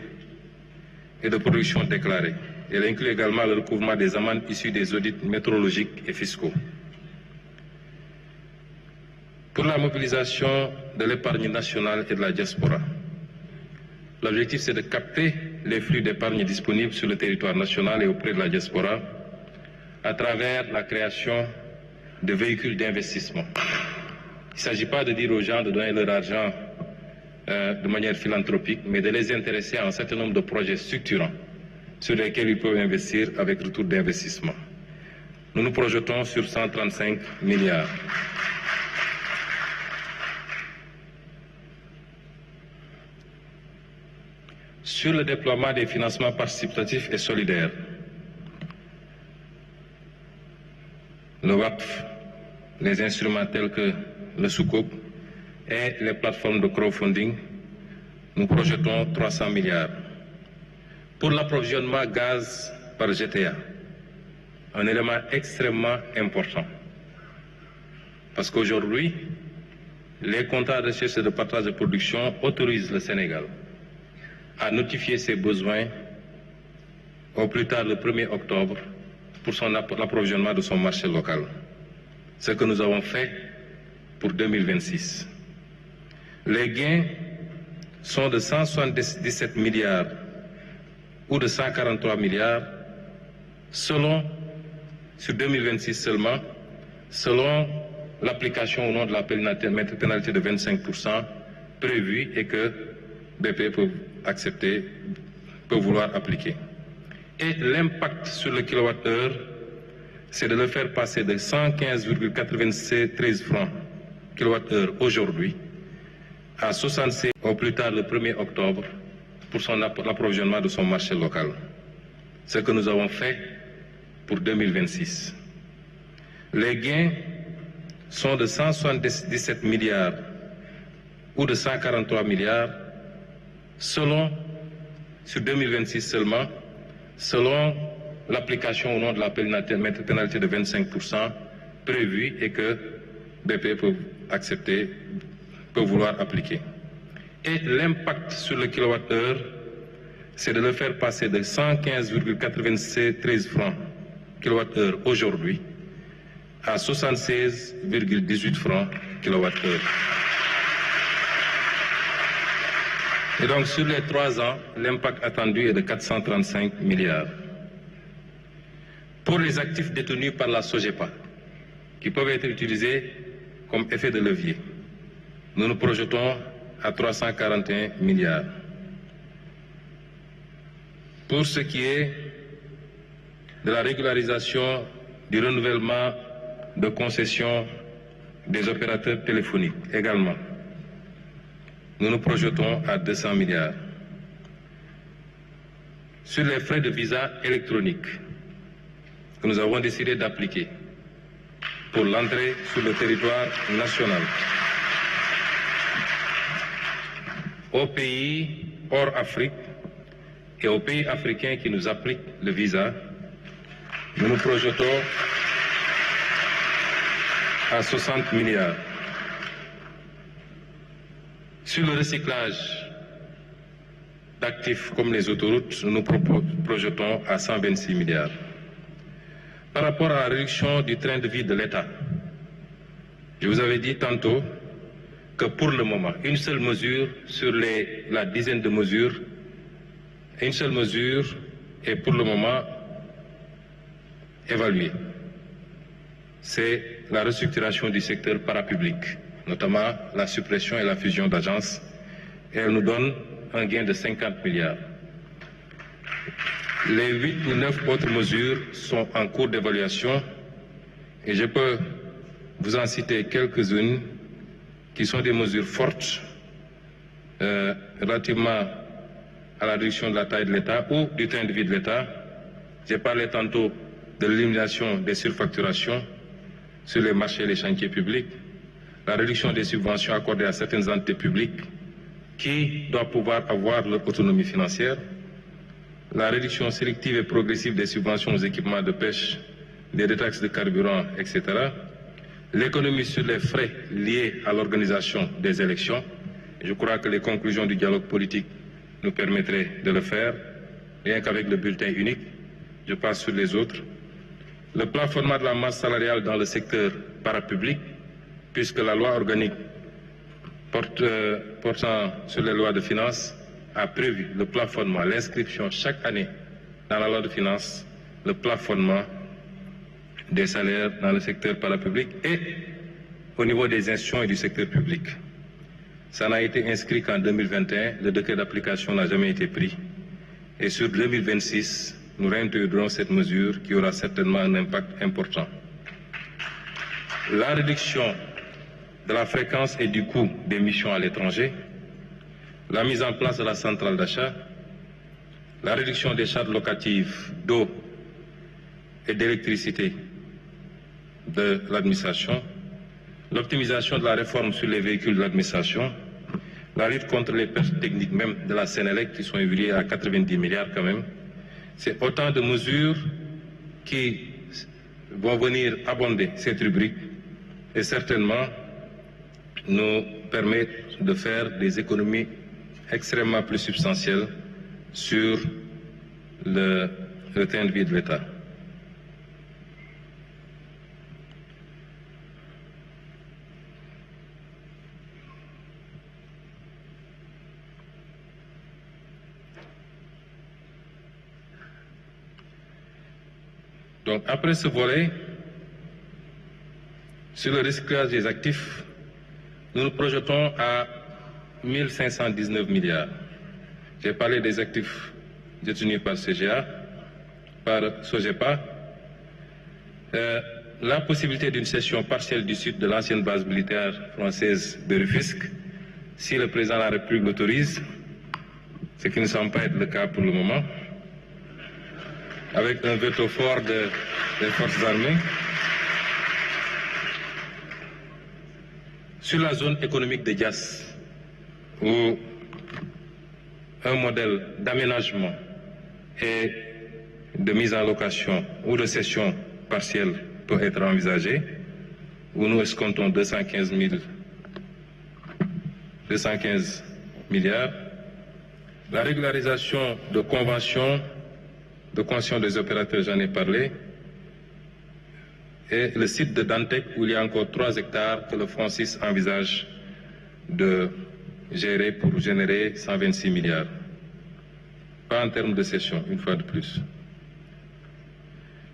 et de production déclarée. Elle inclut également le recouvrement des amendes issues des audits métrologiques et fiscaux. Pour la mobilisation de l'épargne nationale et de la diaspora, l'objectif c'est de capter les flux d'épargne disponibles sur le territoire national et auprès de la diaspora à travers la création de véhicules d'investissement. Il ne s'agit pas de dire aux gens de donner leur argent de manière philanthropique, mais de les intéresser à un certain nombre de projets structurants sur lesquels ils peuvent investir avec retour d'investissement. Nous nous projetons sur 135 milliards. Sur le déploiement des financements participatifs et solidaires, le WACF, les instruments tels que le Soukouk et les plateformes de crowdfunding, nous projetons 300 milliards. Pour l'approvisionnement gaz par GTA, un élément extrêmement important. Parce qu'aujourd'hui, les contrats de recherche et de partage de production autorisent le Sénégal à notifier ses besoins au plus tard le 1er octobre pour l'approvisionnement de son marché local. Ce que nous avons fait pour 2026. Les gains sont de 177 milliards ou de 143 milliards sur 2026 seulement, selon l'application au nom de la pénalité de 25% prévue et que BP peut vouloir appliquer. Et l'impact sur le kilowattheure, c'est de le faire passer de 115,93 francs kilowattheure aujourd'hui à 66 au plus tard le 1er octobre pour l'approvisionnement de son marché local. Ce que nous avons fait pour 2026. Les gains sont de 177 milliards ou de 143 milliards sur 2026 seulement, selon l'application au nom de la pénalité de 25% prévue et que BP peut vouloir appliquer. Et l'impact sur le kilowattheure, c'est de le faire passer de 115,93 francs kilowattheure aujourd'hui à 76,18 francs kilowattheure. Et donc sur les 3 ans, l'impact attendu est de 435 milliards. Pour les actifs détenus par la SOGEPA, qui peuvent être utilisés comme effet de levier, nous nous projetons à 341 milliards. Pour ce qui est de la régularisation du renouvellement de concessions des opérateurs téléphoniques également, nous nous projetons à 200 milliards. Sur les frais de visa électronique que nous avons décidé d'appliquer pour l'entrée sur le territoire national aux pays hors Afrique et aux pays africains qui nous appliquent le visa, nous nous projetons à 60 milliards. Sur le recyclage d'actifs comme les autoroutes, nous projetons à 126 milliards. Par rapport à la réduction du train de vie de l'État, je vous avais dit tantôt que pour le moment, une seule mesure sur la dizaine de mesures, une seule mesure est pour le moment évaluée. C'est la restructuration du secteur parapublic, notamment la suppression et la fusion d'agences, et elle nous donne un gain de 50 milliards. Les 8 ou 9 autres mesures sont en cours d'évaluation et je peux vous en citer quelques-unes qui sont des mesures fortes relativement à la réduction de la taille de l'État ou du train de vie de l'État. J'ai parlé tantôt de l'élimination des surfacturations sur les marchés et les chantiers publics, la réduction des subventions accordées à certaines entités publiques qui doivent pouvoir avoir leur autonomie financière, la réduction sélective et progressive des subventions aux équipements de pêche, des détaxes de carburant, etc., l'économie sur les frais liés à l'organisation des élections. Je crois que les conclusions du dialogue politique nous permettraient de le faire, rien qu'avec le bulletin unique. Je passe sur les autres. Le plafonnement de la masse salariale dans le secteur parapublic, puisque la loi organique portant sur les lois de finances a prévu le plafonnement, l'inscription chaque année dans la loi de finances, le plafonnement des salaires dans le secteur parapublic et au niveau des institutions et du secteur public. Ça n'a été inscrit qu'en 2021, le décret d'application n'a jamais été pris. Et sur 2026, nous réintégrerons cette mesure qui aura certainement un impact important. La réduction de la fréquence et du coût des missions à l'étranger, la mise en place de la centrale d'achat, la réduction des charges locatives d'eau et d'électricité de l'administration, l'optimisation de la réforme sur les véhicules de l'administration, la lutte contre les pertes techniques même de la Sénélec qui sont évaluées à 90 milliards quand même. C'est autant de mesures qui vont venir abonder cette rubrique et certainement nous permettre de faire des économies extrêmement plus substantielles sur le train de vie de l'État. Donc après ce volet, sur le recyclage des actifs, nous nous projetons à 1519 milliards. J'ai parlé des actifs détenus par CGA, par SOGEPA. La possibilité d'une cession partielle du sud de l'ancienne base militaire française de Rufisque, si le président de la République l'autorise, ce qui ne semble pas être le cas pour le moment, avec un veto fort des forces armées. Sur la zone économique de Diass, où un modèle d'aménagement et de mise en location ou de cession partielle peut être envisagé, où nous escomptons 215 milliards. La régularisation de conventions des opérateurs, j'en ai parlé, et le site de Dantec où il y a encore 3 hectares que le Francis envisage de gérer pour générer 126 milliards. Pas en termes de cession, une fois de plus.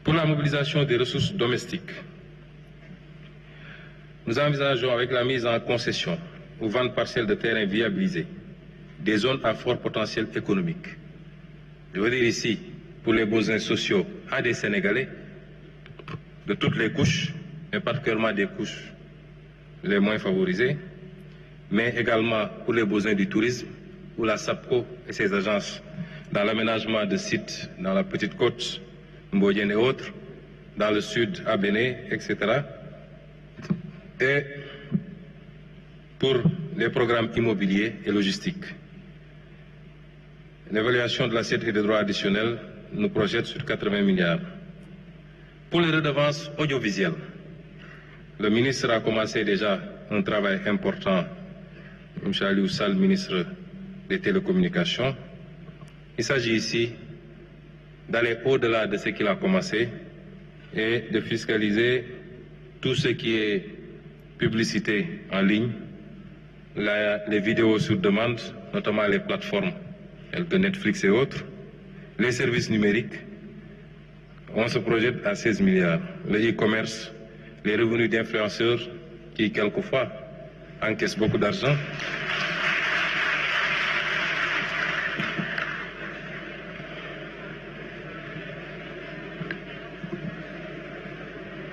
Pour la mobilisation des ressources domestiques, nous envisageons avec la mise en concession ou vente partielle de terrains viabilisés des zones à fort potentiel économique. Je veux dire ici, pour les besoins sociaux à des Sénégalais de toutes les couches, mais particulièrement des couches les moins favorisées, mais également pour les besoins du tourisme, où la SAPCO et ses agences dans l'aménagement de sites dans la Petite Côte, Mbodienne et autres, dans le sud, à Béné, etc. Et pour les programmes immobiliers et logistiques. L'évaluation de l'assiette et des droits additionnels nous projette sur 80 milliards. Pour les redevances audiovisuelles, Le ministre a commencé déjà un travail important, M. Aliou Sall, ministre des Télécommunications. Il s'agit ici d'aller au-delà de ce qu'il a commencé et de fiscaliser tout ce qui est publicité en ligne, les vidéos sur demande, notamment les plateformes telles que Netflix et autres, les services numériques. On se projette à 16 milliards. Le e-commerce, les revenus d'influenceurs qui, quelquefois, encaissent beaucoup d'argent.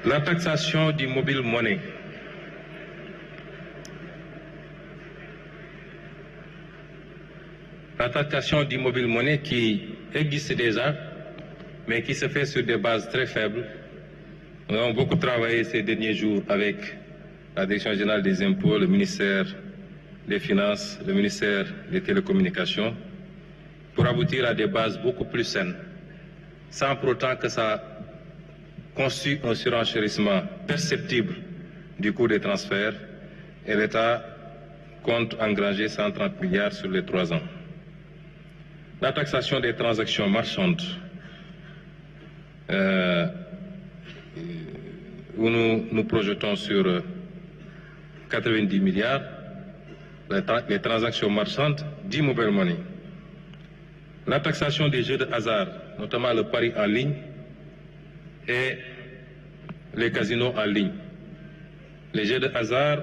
La taxation du mobile money. La taxation du mobile money qui existe déjà, mais qui se fait sur des bases très faibles. Nous avons beaucoup travaillé ces derniers jours avec la Direction générale des impôts, le ministère des Finances, le ministère des Télécommunications, pour aboutir à des bases beaucoup plus saines, sans pour autant que ça constitue un surenchérissement perceptible du coût des transferts, et l'État compte engranger 130 milliards sur les 3 ans. La taxation des transactions marchandes, où nous projetons sur 90 milliards, les transactions marchandes d'e-mobile money. La taxation des jeux de hasard, notamment le pari en ligne et les casinos en ligne. Les jeux de hasard,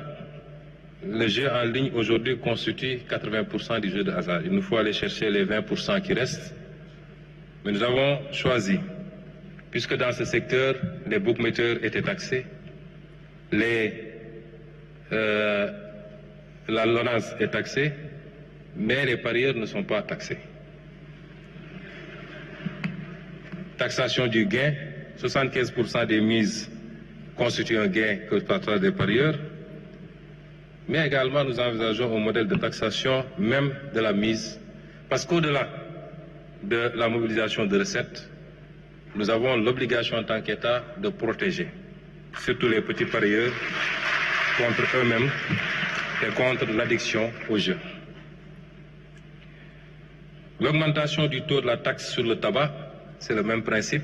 le jeu en ligne aujourd'hui constitue 80% du jeu de hasard. Il nous faut aller chercher les 20% qui restent. Mais nous avons choisi, puisque dans ce secteur, les bookmakers étaient taxés, la LONASE est taxée, mais les parieurs ne sont pas taxés. Taxation du gain, 75% des mises constituent un gain que partagent des parieurs, mais également nous envisageons un modèle de taxation même de la mise, parce qu'au-delà de la mobilisation de recettes, nous avons l'obligation en tant qu'État de protéger surtout les petits parieurs contre eux-mêmes et contre l'addiction au jeu. L'augmentation du taux de la taxe sur le tabac, c'est le même principe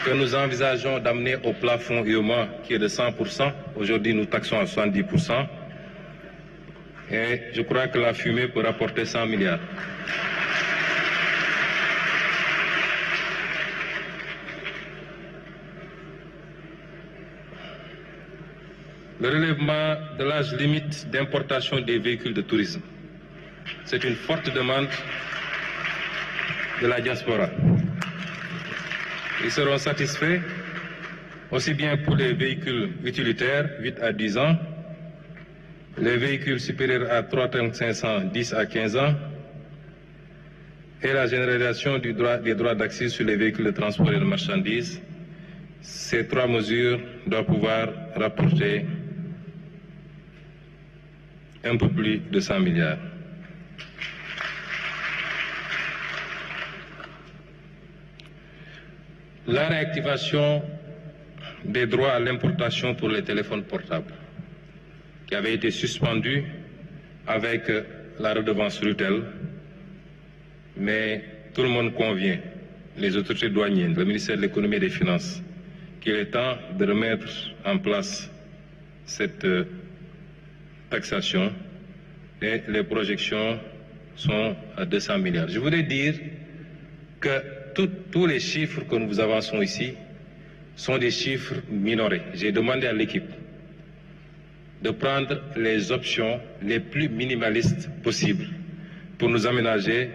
que nous envisageons d'amener au plafond UEMOA qui est de 100%. Aujourd'hui, nous taxons à 70%. Et je crois que la fumée peut rapporter 100 milliards. Le relèvement de l'âge limite d'importation des véhicules de tourisme. C'est une forte demande de la diaspora. Ils seront satisfaits aussi bien pour les véhicules utilitaires, 8 à 10 ans, les véhicules supérieurs à 3 tonnes 500, 10 à 15 ans, et la généralisation des droits d'accès sur les véhicules de transport et de marchandises. Ces 3 mesures doivent pouvoir rapporter un peu plus de 100 milliards. La réactivation des droits à l'importation pour les téléphones portables, qui avait été suspendue avec la redevance RUTEL, mais tout le monde convient, les autorités douanières, le ministère de l'économie et des finances, qu'il est temps de remettre en place cette taxation et les projections sont à 200 milliards. Je voudrais dire que tous les chiffres que nous vous avançons ici sont des chiffres minorés. J'ai demandé à l'équipe de prendre les options les plus minimalistes possibles pour nous aménager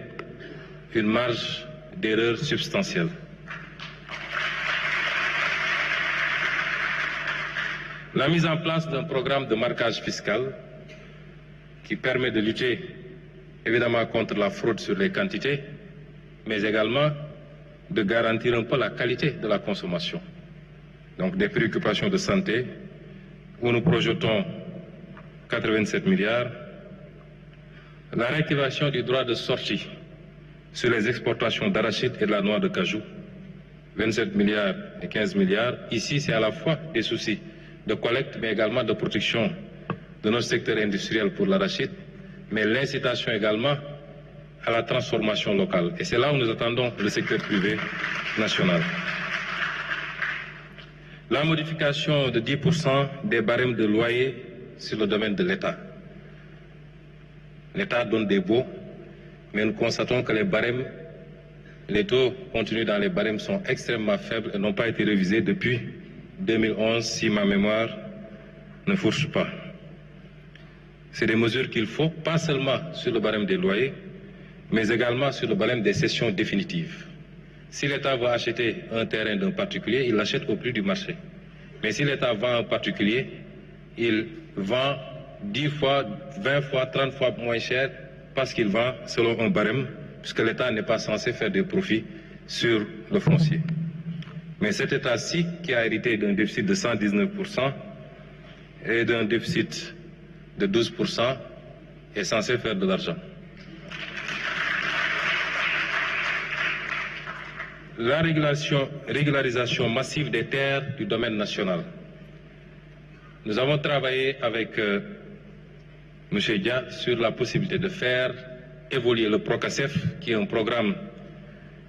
une marge d'erreur substantielle. La mise en place d'un programme de marquage fiscal qui permet de lutter évidemment contre la fraude sur les quantités, mais également de garantir un peu la qualité de la consommation. Donc des préoccupations de santé, où nous projetons 87 milliards. La réactivation du droit de sortie sur les exportations d'arachide et de la noix de cajou, 27 milliards et 15 milliards. Ici, c'est à la fois des soucis de collecte, mais également de protection de notre secteur industriel pour l'arachide, mais l'incitation également à la transformation locale. Et c'est là où nous attendons le secteur privé national. La modification de 10% des barèmes de loyer sur le domaine de l'État. L'État donne des baux, mais nous constatons que les taux contenus dans les barèmes sont extrêmement faibles et n'ont pas été révisés depuis 2011, si ma mémoire ne fourche pas. C'est des mesures qu'il faut, pas seulement sur le barème des loyers, mais également sur le barème des cessions définitives. Si l'État va acheter un terrain d'un particulier, il l'achète au prix du marché. Mais si l'État vend un particulier, il vend 10 fois, 20 fois, 30 fois moins cher parce qu'il vend selon un barème, puisque l'État n'est pas censé faire des profits sur le foncier. Mais cet État-ci, qui a hérité d'un déficit de 119% et d'un déficit de 12%, est censé faire de l'argent. La régularisation massive des terres du domaine national. Nous avons travaillé avec M. Dia sur la possibilité de faire évoluer le PROCACEF, qui est un programme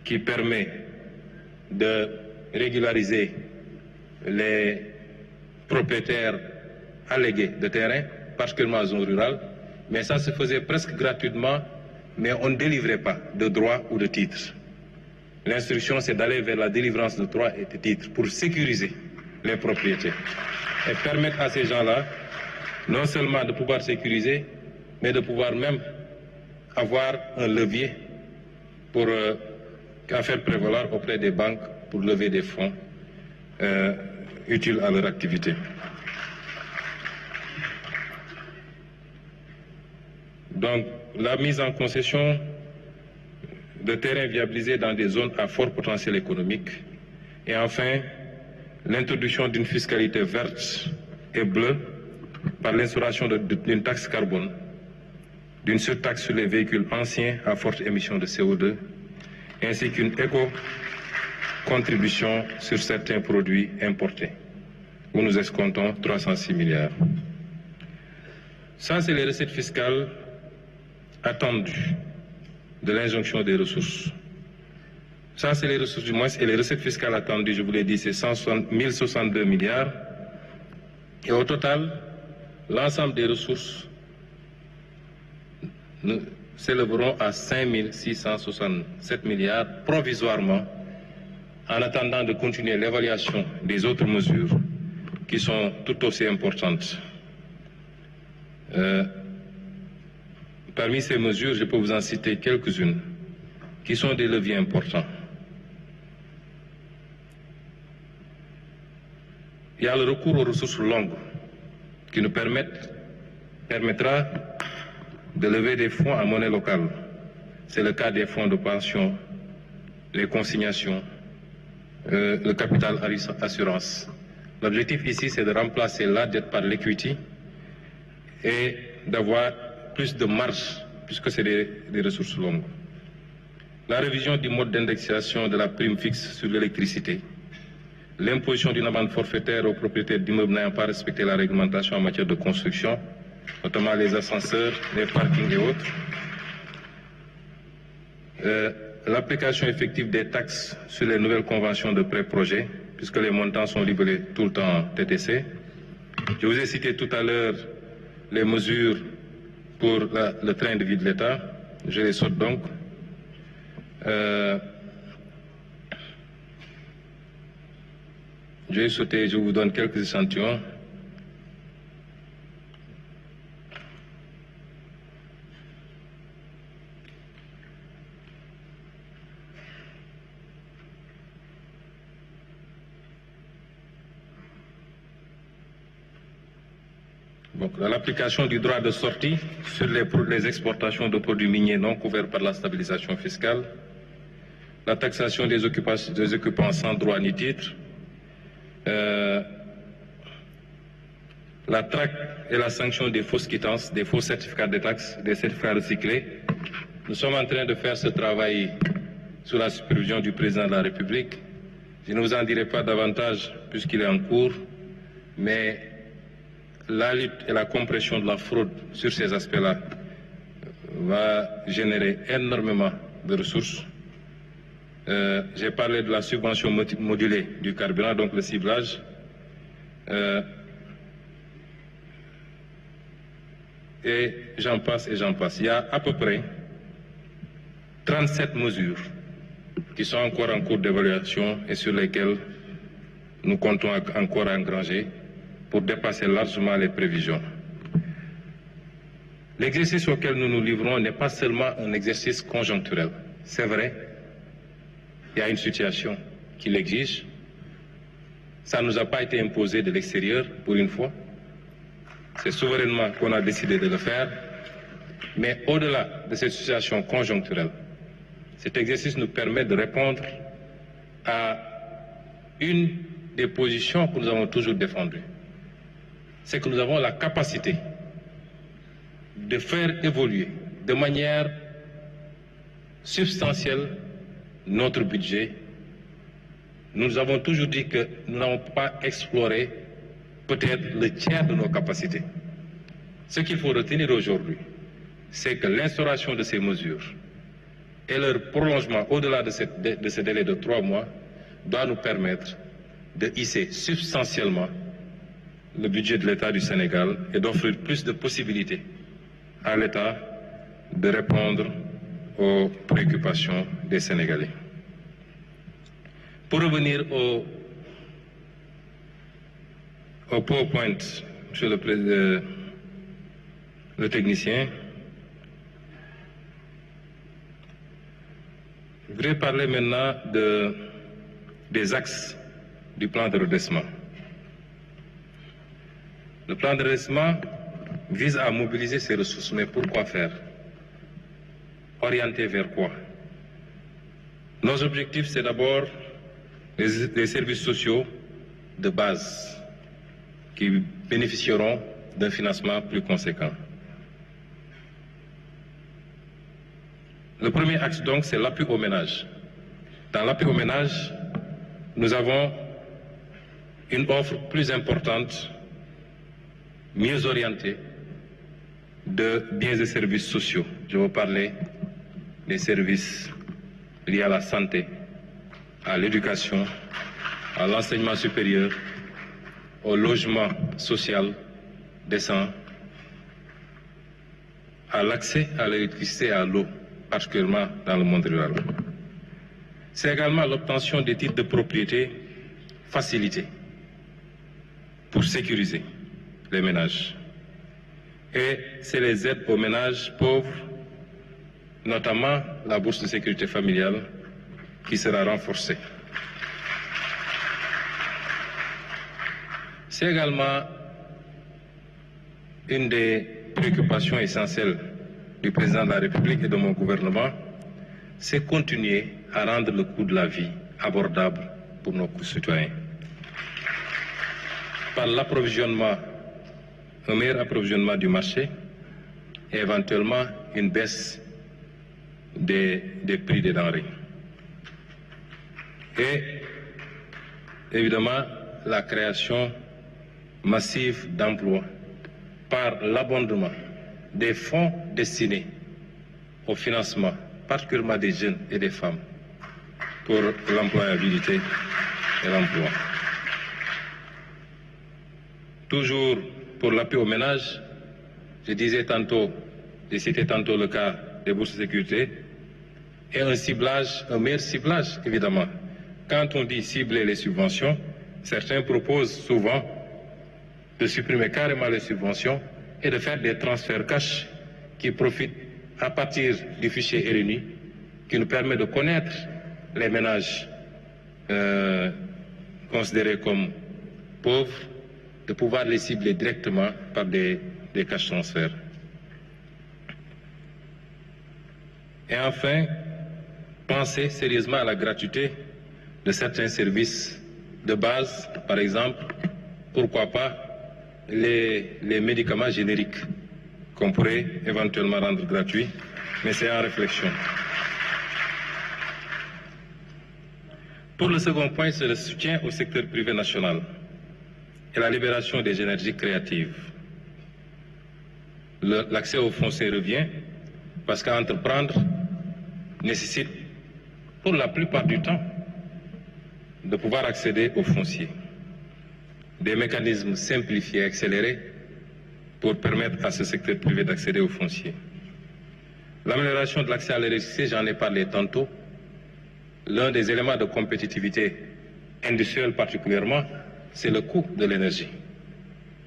qui permet de régulariser les propriétaires allégués de terrain, particulièrement en zone rurale, mais ça se faisait presque gratuitement, mais on ne délivrait pas de droits ou de titres. L'instruction, c'est d'aller vers la délivrance de droits et de titres pour sécuriser les propriétés et permettre à ces gens-là non seulement de pouvoir sécuriser, mais de pouvoir même avoir un levier pour faire prévaloir auprès des banques pour lever des fonds utiles à leur activité. Donc, la mise en concession de terrains viabilisés dans des zones à fort potentiel économique. Et enfin, l'introduction d'une fiscalité verte et bleue par l'instauration d'une taxe carbone, d'une surtaxe sur les véhicules anciens à forte émission de CO2, ainsi qu'une éco-contribution sur certains produits importés, où nous escomptons 306 milliards. Ça, c'est les recettes fiscales attendues de l'injonction des ressources. Ça, c'est les ressources du moins, et les recettes fiscales attendues, je vous l'ai dit, c'est 1062 milliards. Et au total, l'ensemble des ressources s'élèveront à 5667 milliards provisoirement, en attendant de continuer l'évaluation des autres mesures qui sont tout aussi importantes. Parmi ces mesures, je peux vous en citer quelques-unes qui sont des leviers importants. Il y a le recours aux ressources longues qui nous permettra de lever des fonds en monnaie locale. C'est le cas des fonds de pension, les consignations, le capital assurance. L'objectif ici, c'est de remplacer la dette par l'equity et d'avoir plus de marge, puisque c'est des ressources longues. La révision du mode d'indexation de la prime fixe sur l'électricité, l'imposition d'une amende forfaitaire aux propriétaires d'immeubles n'ayant pas respecté la réglementation en matière de construction, notamment les ascenseurs, les parkings et autres, l'application effective des taxes sur les nouvelles conventions de pré-projet, puisque les montants sont libellés tout le temps en TTC. Je vous ai cité tout à l'heure les mesures pour le train de vie de l'État. Je les saute donc. Je vais sauter, je vous donne quelques échantillons. Donc, l'application du droit de sortie sur les exportations de produits miniers non couverts par la stabilisation fiscale, la taxation des occupants sans droit ni titre, la traque et la sanction des fausses quittances, des faux certificats de taxes, des certificats recyclés. Nous sommes en train de faire ce travail sous la supervision du président de la République. Je ne vous en dirai pas davantage puisqu'il est en cours, mais la lutte et la compression de la fraude sur ces aspects-là va générer énormément de ressources. J'ai parlé de la subvention modulée du carburant, donc le ciblage. Et j'en passe et j'en passe. Il y a à peu près 37 mesures qui sont encore en cours d'évaluation et sur lesquelles nous comptons encore engranger pour dépasser largement les prévisions. L'exercice auquel nous nous livrons n'est pas seulement un exercice conjoncturel. C'est vrai, il y a une situation qui l'exige. Ça ne nous a pas été imposé de l'extérieur pour une fois. C'est souverainement qu'on a décidé de le faire. Mais au-delà de cette situation conjoncturelle, cet exercice nous permet de répondre à une des positions que nous avons toujours défendues. C'est que nous avons la capacité de faire évoluer de manière substantielle notre budget. Nous avons toujours dit que nous n'avons pas exploré peut-être le tiers de nos capacités. Ce qu'il faut retenir aujourd'hui, c'est que l'instauration de ces mesures et leur prolongement au-delà de ce délai de 3 mois doit nous permettre de hisser substantiellement le budget de l'État du Sénégal et d'offrir plus de possibilités à l'État de répondre aux préoccupations des Sénégalais. Pour revenir au PowerPoint, Monsieur le technicien, je voudrais parler maintenant des axes du plan de redressement. Le plan de redressement vise à mobiliser ces ressources, mais pourquoi faire? Orienter vers quoi? Nos objectifs, c'est d'abord les services sociaux de base qui bénéficieront d'un financement plus conséquent. Le premier axe, donc, c'est l'appui aux ménages. Dans l'appui aux ménages, nous avons une offre plus importante, mieux orientée, de biens et services sociaux. Je veux parler des services liés à la santé, à l'éducation, à l'enseignement supérieur, au logement social décent, à l'accès à l'électricité et à l'eau, particulièrement dans le monde rural. C'est également l'obtention des titres de propriété facilités pour sécuriser les ménages. Et c'est les aides aux ménages pauvres, notamment la bourse de sécurité familiale, qui sera renforcée. C'est également une des préoccupations essentielles du président de la République et de mon gouvernement, c'est continuer à rendre le coût de la vie abordable pour nos concitoyens. Par l'approvisionnement, un meilleur approvisionnement du marché et éventuellement une baisse des prix des denrées. Et évidemment, la création massive d'emplois par l'abondement des fonds destinés au financement, particulièrement des jeunes et des femmes, pour l'employabilité et l'emploi. Toujours pour l'appui aux ménages, j'ai cité tantôt le cas des bourses de sécurité, et un meilleur ciblage, évidemment. Quand on dit cibler les subventions, certains proposent souvent de supprimer carrément les subventions et de faire des transferts cash qui profitent à partir du fichier RNU, qui nous permet de connaître les ménages considérés comme pauvres, de pouvoir les cibler directement par des cash transferts. Et enfin, penser sérieusement à la gratuité de certains services de base, par exemple, pourquoi pas les médicaments génériques qu'on pourrait éventuellement rendre gratuits, mais c'est en réflexion. Pour le second point, c'est le soutien au secteur privé national et la libération des énergies créatives. L'accès au foncier revient parce qu'entreprendre nécessite, pour la plupart du temps, de pouvoir accéder au foncier. Des mécanismes simplifiés et accélérés pour permettre à ce secteur privé d'accéder au foncier. L'amélioration de l'accès à l'électricité, j'en ai parlé tantôt. L'un des éléments de compétitivité industrielle particulièrement, c'est le coût de l'énergie.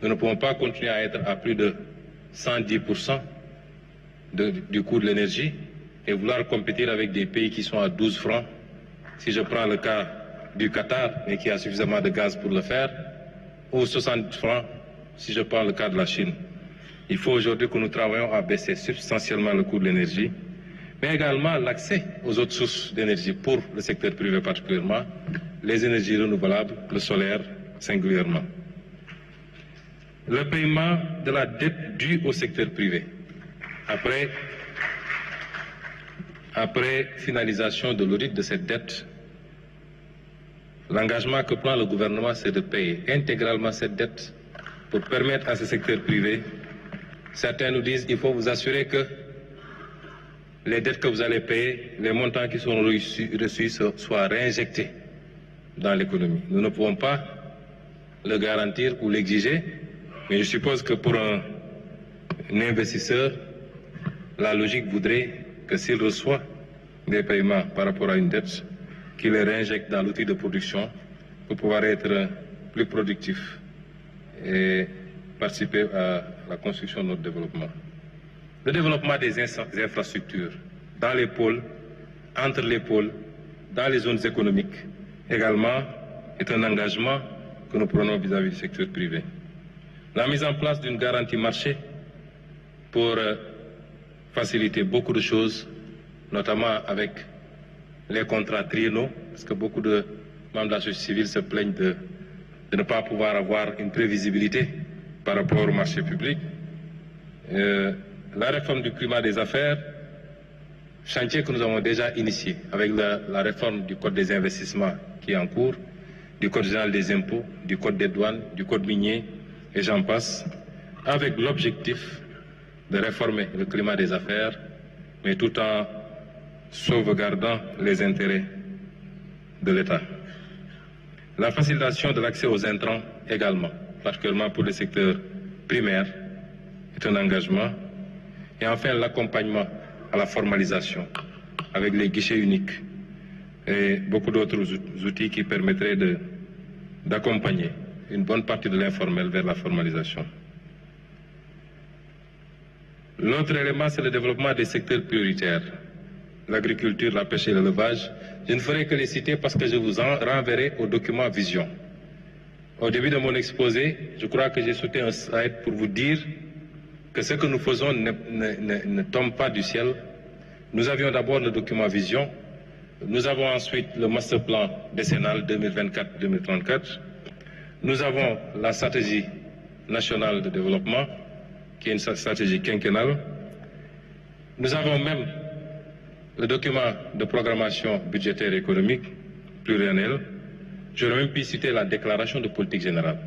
Nous ne pouvons pas continuer à être à plus de 110% du coût de l'énergie et vouloir compétir avec des pays qui sont à 12 francs. Si je prends le cas du Qatar, mais qui a suffisamment de gaz pour le faire, ou 60 francs si je prends le cas de la Chine. Il faut aujourd'hui que nous travaillions à baisser substantiellement le coût de l'énergie, mais également l'accès aux autres sources d'énergie pour le secteur privé particulièrement, les énergies renouvelables, le solaire singulièrement. Le paiement de la dette due au secteur privé. Après finalisation de l'audit de cette dette, l'engagement que prend le gouvernement, c'est de payer intégralement cette dette pour permettre à ce secteur privé. Certains nous disent qu'il faut vous assurer que les dettes que vous allez payer, les montants qui seront reçus soient réinjectés dans l'économie. Nous ne pouvons pas le garantir ou l'exiger, mais je suppose que pour un investisseur, la logique voudrait que s'il reçoit des paiements par rapport à une dette, qu'il les réinjecte dans l'outil de production pour pouvoir être plus productif et participer à la construction de notre développement. Le développement des infrastructures dans les pôles, entre les pôles, dans les zones économiques, également, est un engagement que nous prenons vis-à-vis du secteur privé. La mise en place d'une garantie marché pour faciliter beaucoup de choses, notamment avec les contrats triennaux, parce que beaucoup de membres de la société civile se plaignent de ne pas pouvoir avoir une prévisibilité par rapport au marché public. La réforme du climat des affaires, chantier que nous avons déjà initié avec la réforme du code des investissements qui est en cours, du code général des impôts, du code des douanes, du code minier, et j'en passe, avec l'objectif de réformer le climat des affaires, mais tout en sauvegardant les intérêts de l'État. La facilitation de l'accès aux intrants également, particulièrement pour le secteur primaire, est un engagement. Et enfin, l'accompagnement à la formalisation avec les guichets uniques et beaucoup d'autres outils qui permettraient d'accompagner une bonne partie de l'informel vers la formalisation. L'autre élément, c'est le développement des secteurs prioritaires. L'agriculture, la pêche et l'élevage. Je ne ferai que les citer parce que je vous en renverrai au document Vision. Au début de mon exposé, je crois que j'ai sauté un slide pour vous dire que ce que nous faisons ne tombe pas du ciel. Nous avions d'abord le document Vision. Nous avons ensuite le master plan décennal 2024-2034. Nous avons la stratégie nationale de développement, qui est une stratégie quinquennale. Nous avons même le document de programmation budgétaire et économique pluriannuel. J'aurais même pu citer la déclaration de politique générale.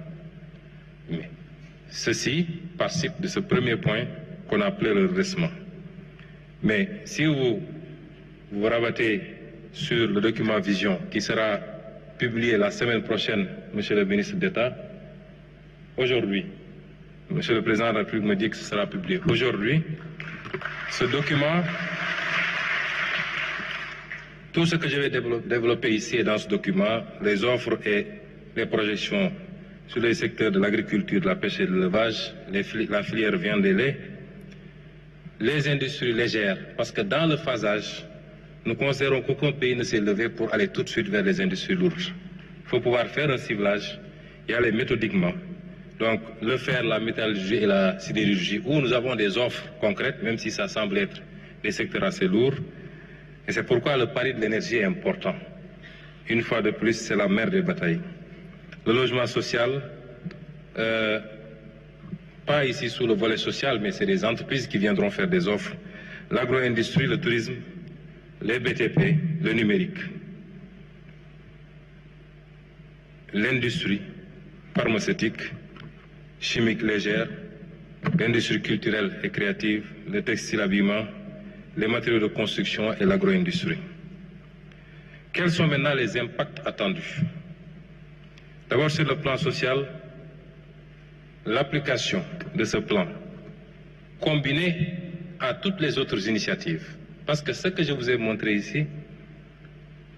Mais ceci participe de ce premier point qu'on a appelé le redressement. Mais si vous vous rabattez sur le document Vision qui sera publié la semaine prochaine, Monsieur le ministre d'État, aujourd'hui, Monsieur le Président de la République me dit que ce sera publié aujourd'hui, ce document, tout ce que je vais développer ici et dans ce document, les offres et les projections sur les secteurs de l'agriculture, de la pêche et de l'élevage, la filière viande et lait, les industries légères, parce que dans le phasage, nous considérons qu'aucun pays ne s'est levé pour aller tout de suite vers les industries lourdes. Il faut pouvoir faire un ciblage et aller méthodiquement. Donc, le fer, la métallurgie et la sidérurgie, où nous avons des offres concrètes, même si ça semble être des secteurs assez lourds. Et c'est pourquoi le pari de l'énergie est important. Une fois de plus, c'est la mère des batailles. Le logement social, pas ici sous le volet social, mais c'est des entreprises qui viendront faire des offres. L'agro-industrie, le tourisme, les BTP, le numérique. l'industrie pharmaceutique, chimique légère, l'industrie culturelle et créative, le textile habillement, les matériaux de construction et l'agro-industrie. Quels sont maintenant les impacts attendus? D'abord, sur le plan social, l'application de ce plan, combinée à toutes les autres initiatives, parce que ce que je vous ai montré ici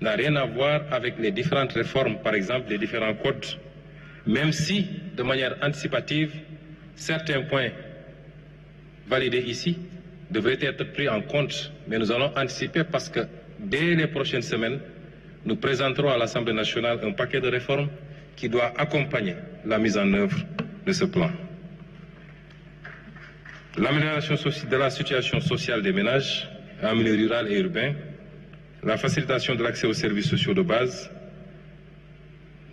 n'a rien à voir avec les différentes réformes, par exemple les différents codes, même si, de manière anticipative, certains points validés ici devraient être pris en compte, mais nous allons anticiper parce que dès les prochaines semaines, nous présenterons à l'Assemblée nationale un paquet de réformes qui doit accompagner la mise en œuvre de ce plan. L'amélioration de la situation sociale des ménages en milieu rural et urbain, la facilitation de l'accès aux services sociaux de base,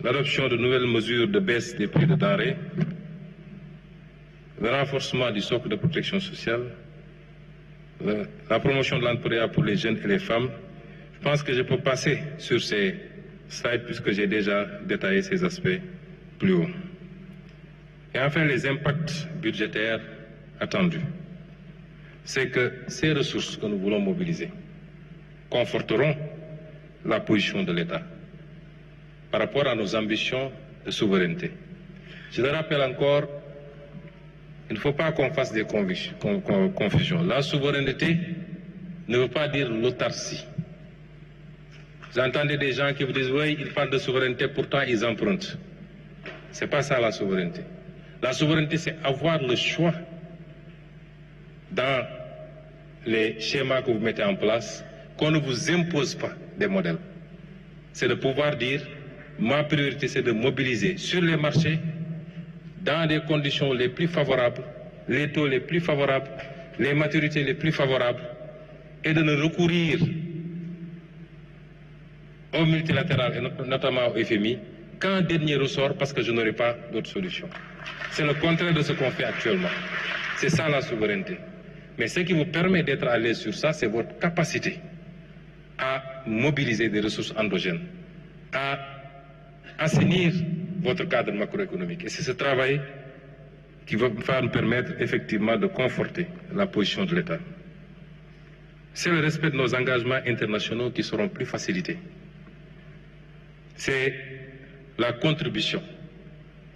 l'adoption de nouvelles mesures de baisse des prix de denrées, le renforcement du socle de protection sociale, la promotion de l'entrepreneuriat pour les jeunes et les femmes. Je pense que je peux passer sur ces slides puisque j'ai déjà détaillé ces aspects plus haut. Et enfin, les impacts budgétaires attendus. C'est que ces ressources que nous voulons mobiliser conforteront la position de l'État par rapport à nos ambitions de souveraineté. Je le rappelle encore, il ne faut pas qu'on fasse des confusions. La souveraineté ne veut pas dire l'autarcie. J'entendais des gens qui vous disent, oui, ils parlent de souveraineté, pourtant ils empruntent. Ce n'est pas ça la souveraineté. La souveraineté, c'est avoir le choix dans les schémas que vous mettez en place, qu'on ne vous impose pas des modèles. C'est de pouvoir dire, ma priorité, c'est de mobiliser sur les marchés, dans des conditions les plus favorables, les taux les plus favorables, les maturités les plus favorables, et de ne recourir au multilatéral, et notamment au FMI, qu'en dernier ressort, parce que je n'aurai pas d'autre solution. C'est le contraire de ce qu'on fait actuellement. C'est ça la souveraineté. Mais ce qui vous permet d'être à l'aise sur ça, c'est votre capacité à mobiliser des ressources endogènes, à assainir votre cadre macroéconomique. Et c'est ce travail qui va nous permettre effectivement de conforter la position de l'État. C'est le respect de nos engagements internationaux qui seront plus facilités. C'est la contribution.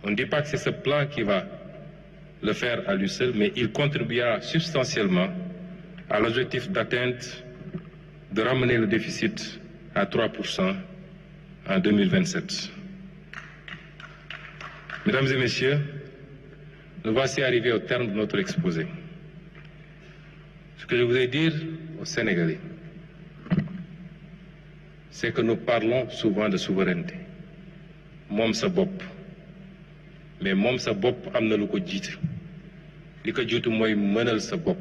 On ne dit pas que c'est ce plan qui va le faire à lui seul, mais il contribuera substantiellement à l'objectif d'atteinte de ramener le déficit à 3% en 2027. Mesdames et messieurs, nous voici arrivés au terme de notre exposé. Ce que je voudrais dire aux Sénégalais, c'est que nous parlons souvent de souveraineté. Moom sa bopp, mais moom sa bopp am na lu ko jiite. Li ko jiitu mooy mënal sa bopp.